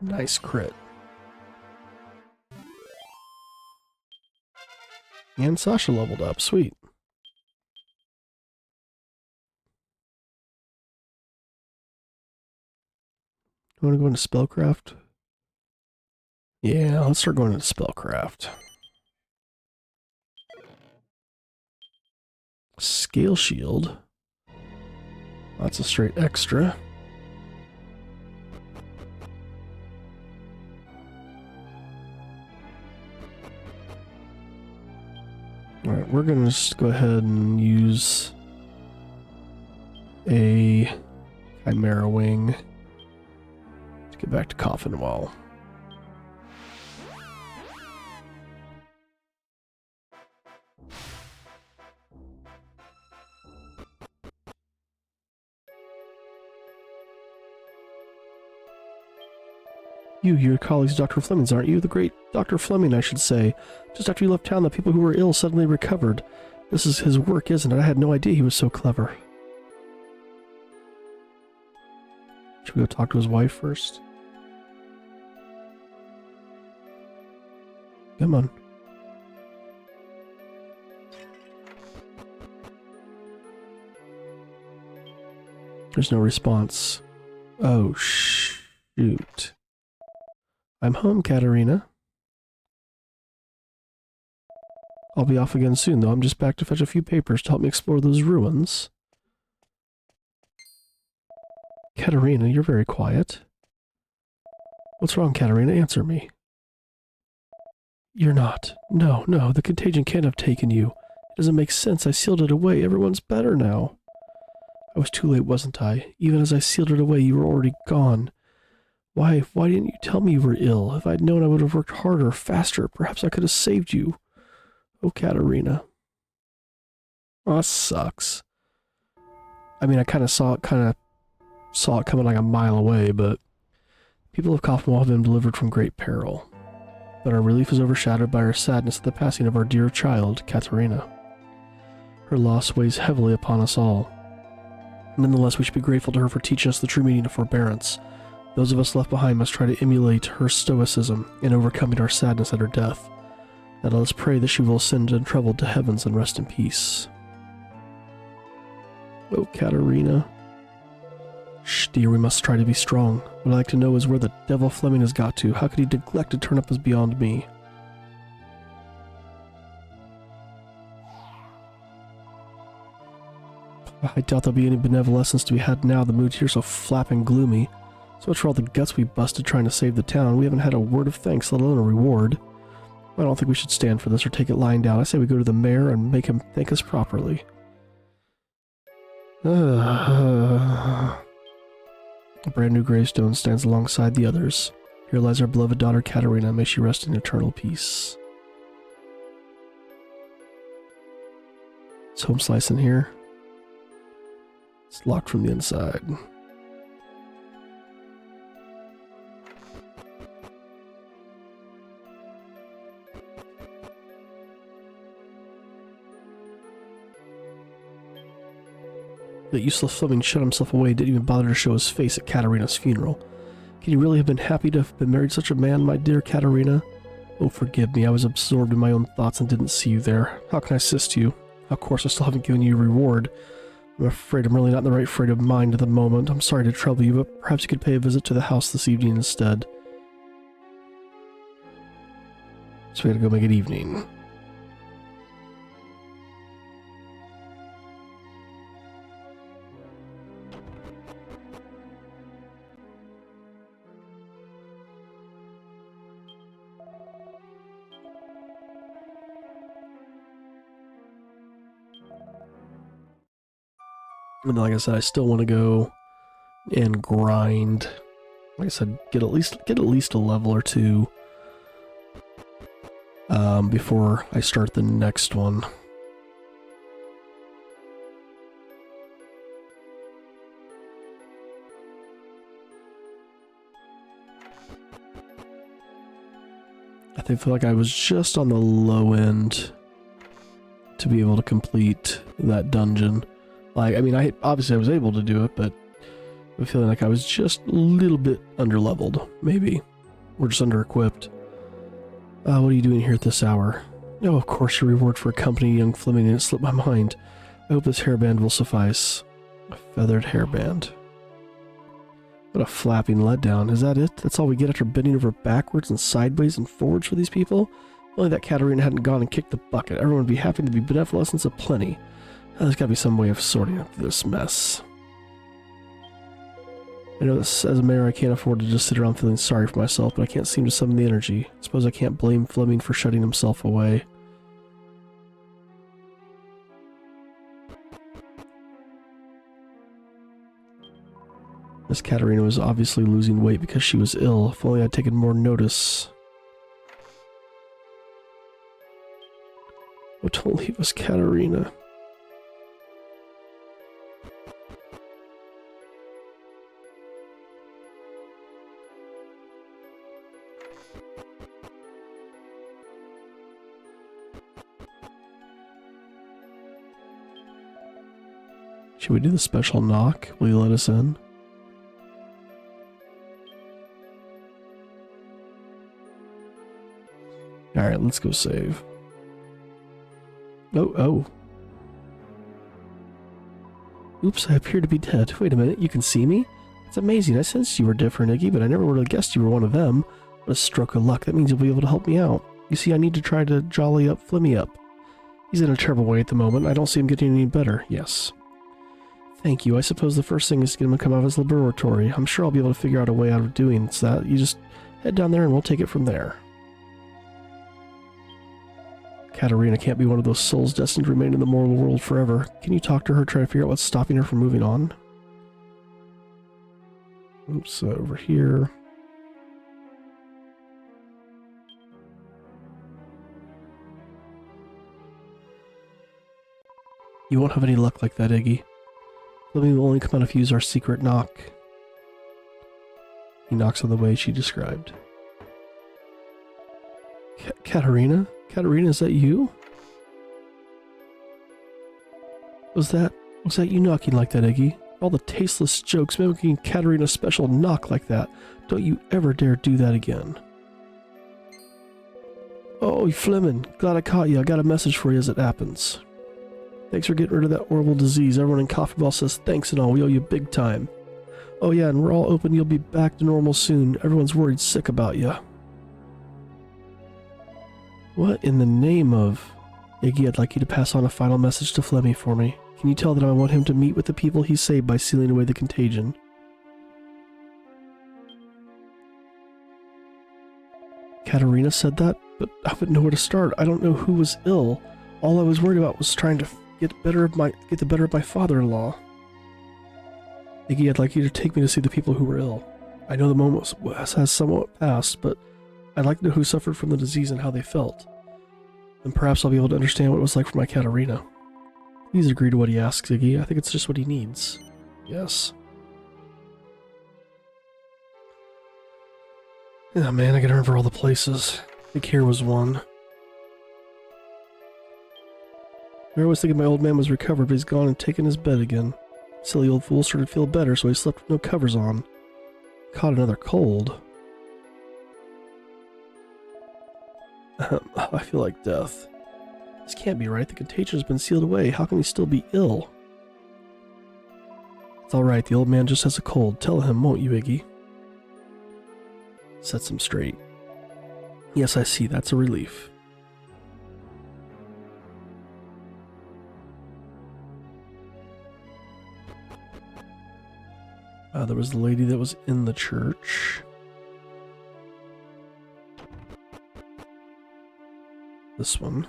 Nice crit. And Sasha leveled up. Sweet. You want to go into Spellcraft? Yeah, let's start going into Spellcraft. Scale Shield. That's a straight extra. Alright, we're going to just go ahead and use a Chimera Wing to get back to Coffinwall. Your colleagues, Dr. Fleming's, aren't you? The great Dr. Fleming, I should say. Just after you left town, the people who were ill suddenly recovered. This is his work, isn't it? I had no idea he was so clever. Should we go talk to his wife first? Come on. There's no response. Oh, shoot. I'm home, Katerina. I'll be off again soon, though. I'm just back to fetch a few papers to help me explore those ruins. Katerina, you're very quiet. What's wrong, Katerina? Answer me. You're not. No, no, the contagion can't have taken you. It doesn't make sense. I sealed it away. Everyone's better now. I was too late, wasn't I? Even as I sealed it away, you were already gone. Why didn't you tell me you were ill? If I'd known, I would have worked harder, faster. Perhaps I could have saved you. Oh, Katerina. Oh, that sucks. I mean, I kind of saw it coming like a mile away, but people of Kaufman have been delivered from great peril. But our relief is overshadowed by our sadness at the passing of our dear child, Katerina. Her loss weighs heavily upon us all. Nonetheless, we should be grateful to her for teaching us the true meaning of forbearance. Those of us left behind must try to emulate her stoicism in overcoming our sadness at her death. Now let us pray that she will ascend untroubled to heavens and rest in peace. Oh, Katerina. Shh, dear, we must try to be strong. What I'd like to know is where the devil Fleming has got to. How could he neglect to turn up as beyond me? I doubt there'll be any benevolence to be had now. The mood here's so flapping gloomy. So much for all the guts we busted trying to save the town. We haven't had a word of thanks, let alone a reward. I don't think we should stand for this or take it lying down. I say we go to the mayor and make him thank us properly. A brand new gravestone stands alongside the others. Here lies our beloved daughter Katerina. May she rest in eternal peace. Is home slice in here? It's locked from the inside. That useless Fleming shut himself away, didn't even bother to show his face at Katerina's funeral. Can you really have been happy to have been married to such a man, my dear Katerina? Oh, forgive me, I was absorbed in my own thoughts and didn't see you there. How can I assist you? Of course, I still haven't given you a reward. I'm afraid I'm really not in the right frame of mind at the moment. I'm sorry to trouble you, but perhaps you could pay a visit to the house this evening instead. So we gotta go make it evening. And like I said, I still want to go and grind. Like I said, get at least a level or two before I start the next one. I feel like I was just on the low end to be able to complete that dungeon. Like, I mean, obviously I was able to do it, but I'm feeling like I was just a little bit under-leveled, maybe. Or just under-equipped. What are you doing here at this hour? Oh, of course, your reward for accompanying young Fleming didn't slip my mind. I hope this hairband will suffice. A feathered hairband. What a flapping letdown. Is that it? That's all we get after bending over backwards and sideways and forwards for these people? If only that Katerina hadn't gone and kicked the bucket. Everyone would be happy to be benevolence aplenty. There's gotta be some way of sorting out this mess. I know that as a mayor I can't afford to just sit around feeling sorry for myself, but I can't seem to summon the energy. I suppose I can't blame Fleming for shutting himself away. Miss Katerina was obviously losing weight because she was ill. If only I'd taken more notice. Oh, don't leave us, Katerina. Should we do the special knock? Will you let us in? Alright, let's go save. Oh. Oops, I appear to be dead. Wait a minute, you can see me? It's amazing. I sensed you were different, Iggy, but I never would have guessed you were one of them. What a stroke of luck. That means you'll be able to help me out. You see, I need to try to jolly up Flimmy up. He's in a terrible way at the moment. I don't see him getting any better. Yes. Thank you. I suppose the first thing is to get him to come out of his laboratory. I'm sure I'll be able to figure out a way out of doing that. You just head down there and we'll take it from there. Katarina can't be one of those souls destined to remain in the mortal world forever. Can you talk to her, try to figure out what's stopping her from moving on? Oops, over here. You won't have any luck like that, Iggy. Fleming will only come out if you use our secret knock. He knocks on the way she described. Katarina? Katarina, is that you? Was that you knocking like that, Iggy? All the tasteless jokes mimicking Katarina's special knock like that. Don't you ever dare do that again. Oh, Fleming, glad I caught you. I got a message for you as it happens. Thanks for getting rid of that horrible disease. Everyone in Coffee Ball says thanks and all. We owe you big time. Oh yeah, and we're all hoping you'll be back to normal soon. Everyone's worried sick about you. What in the name of... Iggy, I'd like you to pass on a final message to Flemmy for me. Can you tell that I want him to meet with the people he saved by sealing away the contagion? Katarina said that, but I wouldn't know where to start. I don't know who was ill. All I was worried about was trying to get the better of my father-in-law. Iggy, I'd like you to take me to see the people who were ill. I know the moment has somewhat passed, but I'd like to know who suffered from the disease and how they felt. And perhaps I'll be able to understand what it was like for my Katarina. Please agree to what he asks, Iggy. I think it's just what he needs. Yes. Yeah, man, I gotta remember all the places. I think here was one. I was thinking my old man was recovered, but he's gone and taken his bed again. Silly old fool started to feel better, so he slept with no covers on. Caught another cold. I feel like death. This can't be right. The contagion has been sealed away. How can he still be ill? It's alright. The old man just has a cold. Tell him, won't you, Iggy? Sets him straight. Yes, I see. That's a relief. There was the lady that was in the church. This one.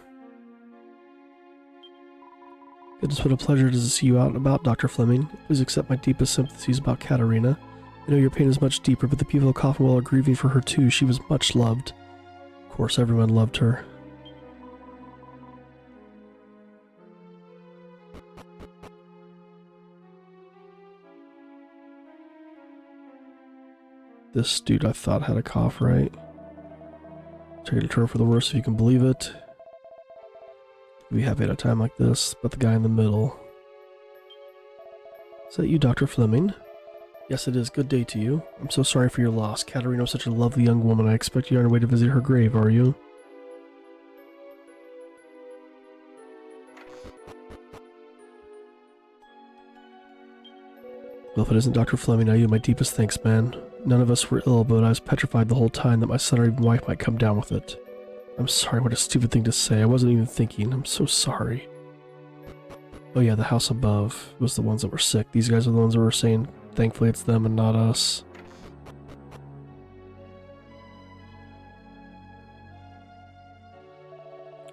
It's been a pleasure to see you out and about, Dr. Fleming. Please accept my deepest sympathies about Katarina. I know your pain is much deeper, but the people of Coffinwell are grieving for her too. She was much loved. Of course, everyone loved her. This dude I thought had a cough, right? Take a turn for the worse if you can believe it. We'd be happy at a time like this, but the guy in the middle. Is that you, Dr. Fleming? Yes, it is. Good day to you. I'm so sorry for your loss. Katarina was such a lovely young woman. I expect you're on your way to visit her grave, are you? Well, if it isn't Dr. Fleming, I owe you my deepest thanks, man. None of us were ill, but I was petrified the whole time that my son or even wife might come down with it. I'm sorry, what a stupid thing to say. I wasn't even thinking. I'm so sorry. Oh yeah, the house above was the ones that were sick. These guys are the ones that were saying, thankfully it's them and not us.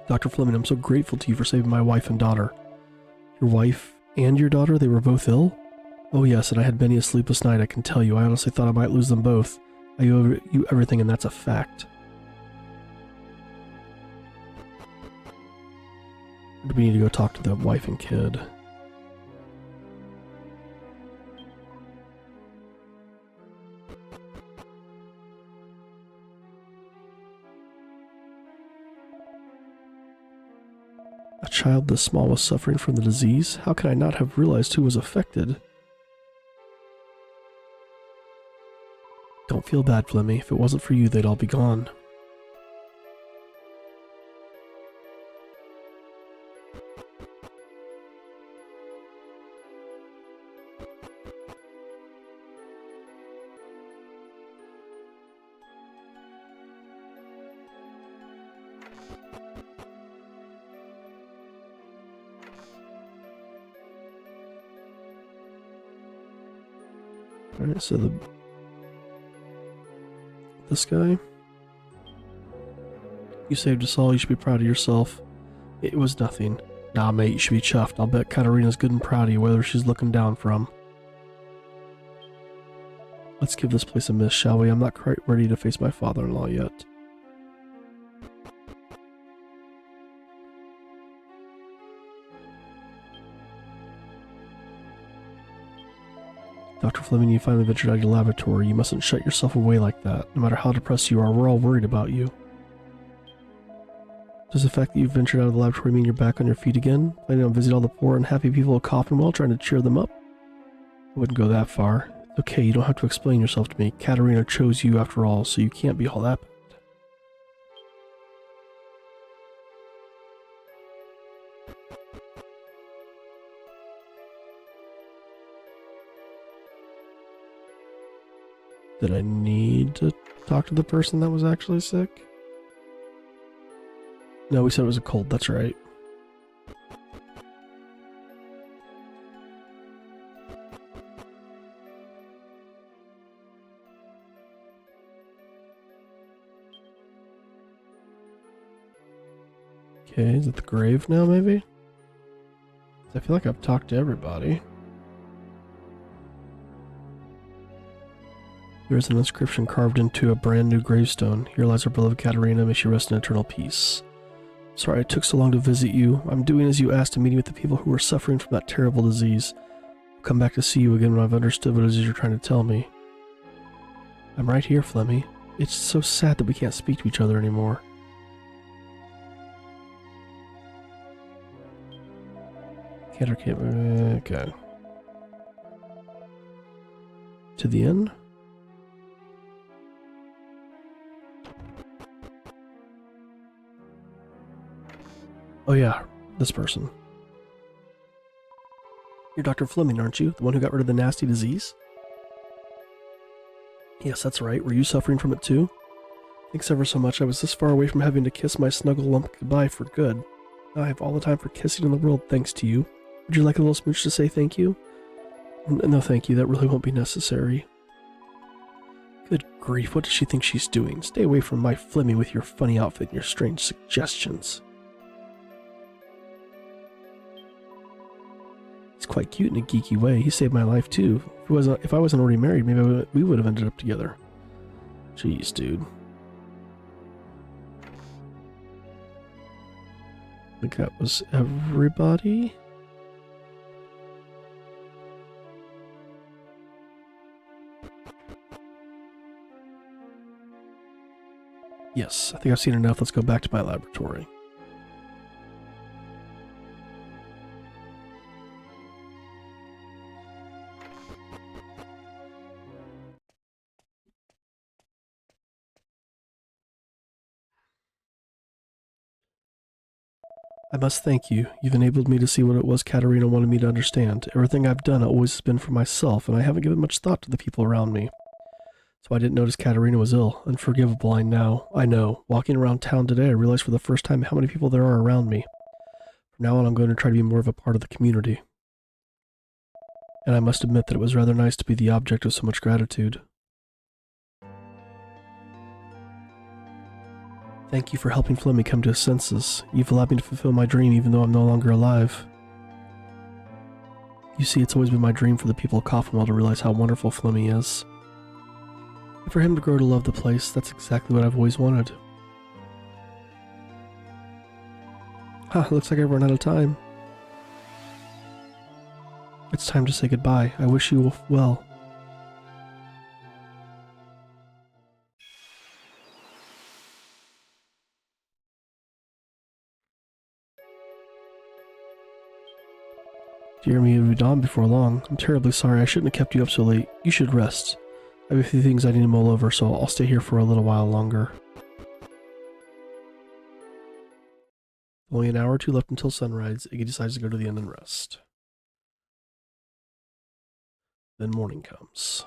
Dr. Fleming, I'm so grateful to you for saving my wife and daughter. Your wife and your daughter, they were both ill? Oh yes, and I had many a sleepless night, I can tell you. I honestly thought I might lose them both. I owe you everything, and that's a fact. We need to go talk to the wife and kid. A child this small was suffering from the disease? How could I not have realized who was affected? Don't feel bad, Flemmy. If it wasn't for you, they'd all be gone. Alright, so this guy. You saved us all, you should be proud of yourself. It was nothing. Nah, mate, you should be chuffed. I'll bet Katarina's good and proud of you, whether she's looking down from. Let's give this place a miss, shall we? I'm not quite ready to face my father-in-law yet. Dr. Fleming, you finally ventured out of your laboratory. You mustn't shut yourself away like that. No matter how depressed you are, we're all worried about you. Does the fact that you've ventured out of the laboratory mean you're back on your feet again? Planning on visiting all the poor and happy people at Coffinwell, trying to cheer them up? I wouldn't go that far. Okay, you don't have to explain yourself to me. Katarina chose you after all, so you can't be all that bad. Did I need to talk to the person that was actually sick? No, we said it was a cold, that's right. Okay, is it the grave now, maybe? I feel like I've talked to everybody. There is an inscription carved into a brand new gravestone. Here lies our beloved Katarina, may she rest in eternal peace. Sorry it took so long to visit you. I'm doing as you asked and meeting with the people who are suffering from that terrible disease. I'll come back to see you again when I've understood what it is you're trying to tell me. I'm right here, Flemmy. It's so sad that we can't speak to each other anymore. Okay. To the inn? Oh yeah, this person. You're Dr. Fleming, aren't you? The one who got rid of the nasty disease? Yes, that's right. Were you suffering from it too? Thanks ever so much. I was this far away from having to kiss my snuggle lump goodbye for good. Now I have all the time for kissing in the world thanks to you. Would you like a little smooch to say thank you? No, thank you. That really won't be necessary. Good grief, what does she think she's doing? Stay away from my Flemmy with your funny outfit and your strange suggestions. He's quite cute in a geeky way. He saved my life too. If I wasn't already married, maybe we would have ended up together. Jeez, dude. I think that was everybody. Yes, I think I've seen enough. Let's go back to my laboratory. I must thank you. You've enabled me to see what it was Katarina wanted me to understand. Everything I've done always has been for myself, and I haven't given much thought to the people around me. So I didn't notice Katarina was ill. Unforgivable, I know. Walking around town today, I realized for the first time how many people there are around me. From now on, I'm going to try to be more of a part of the community. And I must admit that it was rather nice to be the object of so much gratitude. Thank you for helping Flemmy come to his senses. You've allowed me to fulfill my dream even though I'm no longer alive. You see, it's always been my dream for the people of Coffinwell to realize how wonderful Flemmy is. And for him to grow to love the place, that's exactly what I've always wanted. Looks like I've run out of time. It's time to say goodbye. I wish you well. Dear me, it'll be dawn before long. I'm terribly sorry. I shouldn't have kept you up so late. You should rest. I have a few things I need to mull over, so I'll stay here for a little while longer. Only an hour or two left until sunrise. Iggy decides to go to the inn and rest. Then morning comes.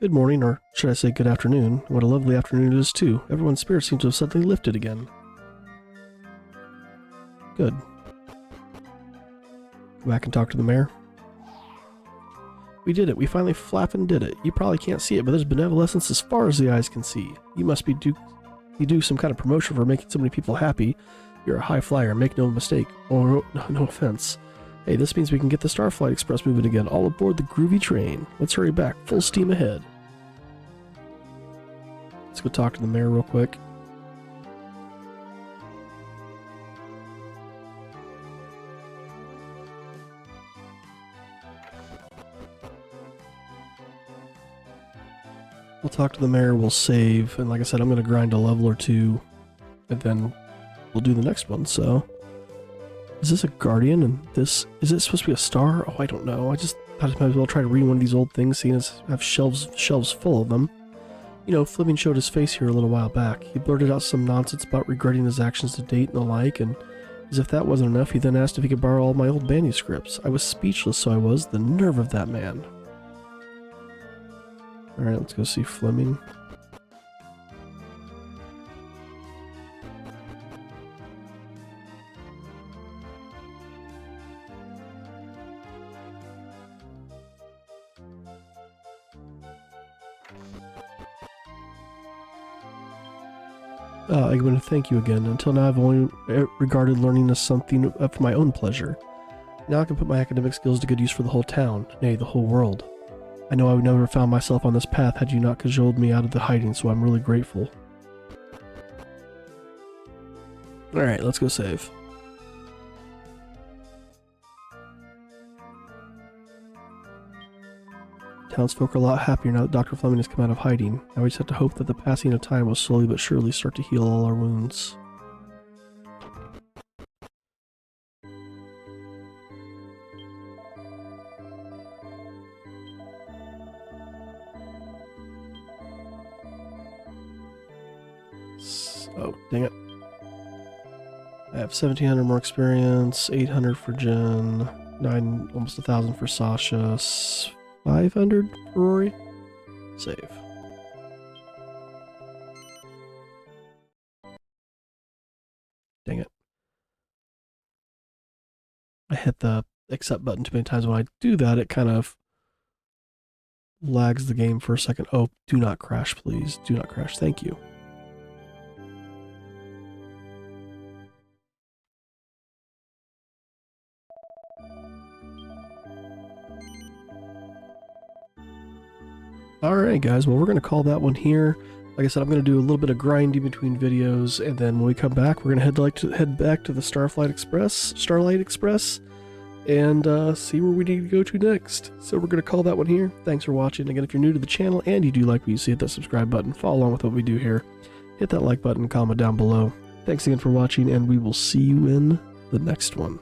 Good morning, or should I say good afternoon. What a lovely afternoon it is too. Everyone's spirits seem to have suddenly lifted again. Good. Go back and talk to the mayor. We did it. We finally flappin' did it. You probably can't see it, but there's benevolence as far as the eyes can see. You must be you do some kind of promotion for making so many people happy. You're a high flyer, make no mistake. Or no offense. Hey, this means we can get the Starflight Express moving again. All aboard the groovy train. Let's hurry back. Full steam ahead. Let's go talk to the mayor real quick. We'll talk to the mayor, we'll save, and like I said, I'm going to grind a level or two, and then we'll do the next one, so... Is this a guardian, and this... Is it supposed to be a star? Oh, I don't know. I might as well try to read one of these old things, seeing as I have shelves full of them. You know, Fleming showed his face here a little while back. He blurted out some nonsense about regretting his actions to date and the like, and as if that wasn't enough, he then asked if he could borrow all my old manuscripts. I was speechless, so I was. The nerve of that man. Alright, let's go see Fleming. Egwin, thank you again. Until now, I've only regarded learning as something for my own pleasure. Now I can put my academic skills to good use for the whole town, nay, the whole world. I know I would never have found myself on this path had you not cajoled me out of the hiding, so I'm really grateful. Alright, let's go save. Townsfolk are a lot happier now that Dr. Fleming has come out of hiding. Now we just have to hope that the passing of time will slowly but surely start to heal all our wounds. Oh, dang it. I have 1,700 more experience, 800 for Jen, almost 1,000 for Sasha, 500 for Rory. Save. Dang it. I hit the accept button too many times. When I do that, it kind of lags the game for a second. Oh, do not crash, please. Do not crash. Thank you. Alright guys, well we're going to call that one here. Like I said, I'm going to do a little bit of grinding between videos, and then when we come back, we're going to head back to the Starlight Express, and see where we need to go to next. So we're going to call that one here. Thanks for watching. Again, if you're new to the channel and you do like what you see, hit that subscribe button, follow along with what we do here, hit that like button, comment down below. Thanks again for watching, and we will see you in the next one.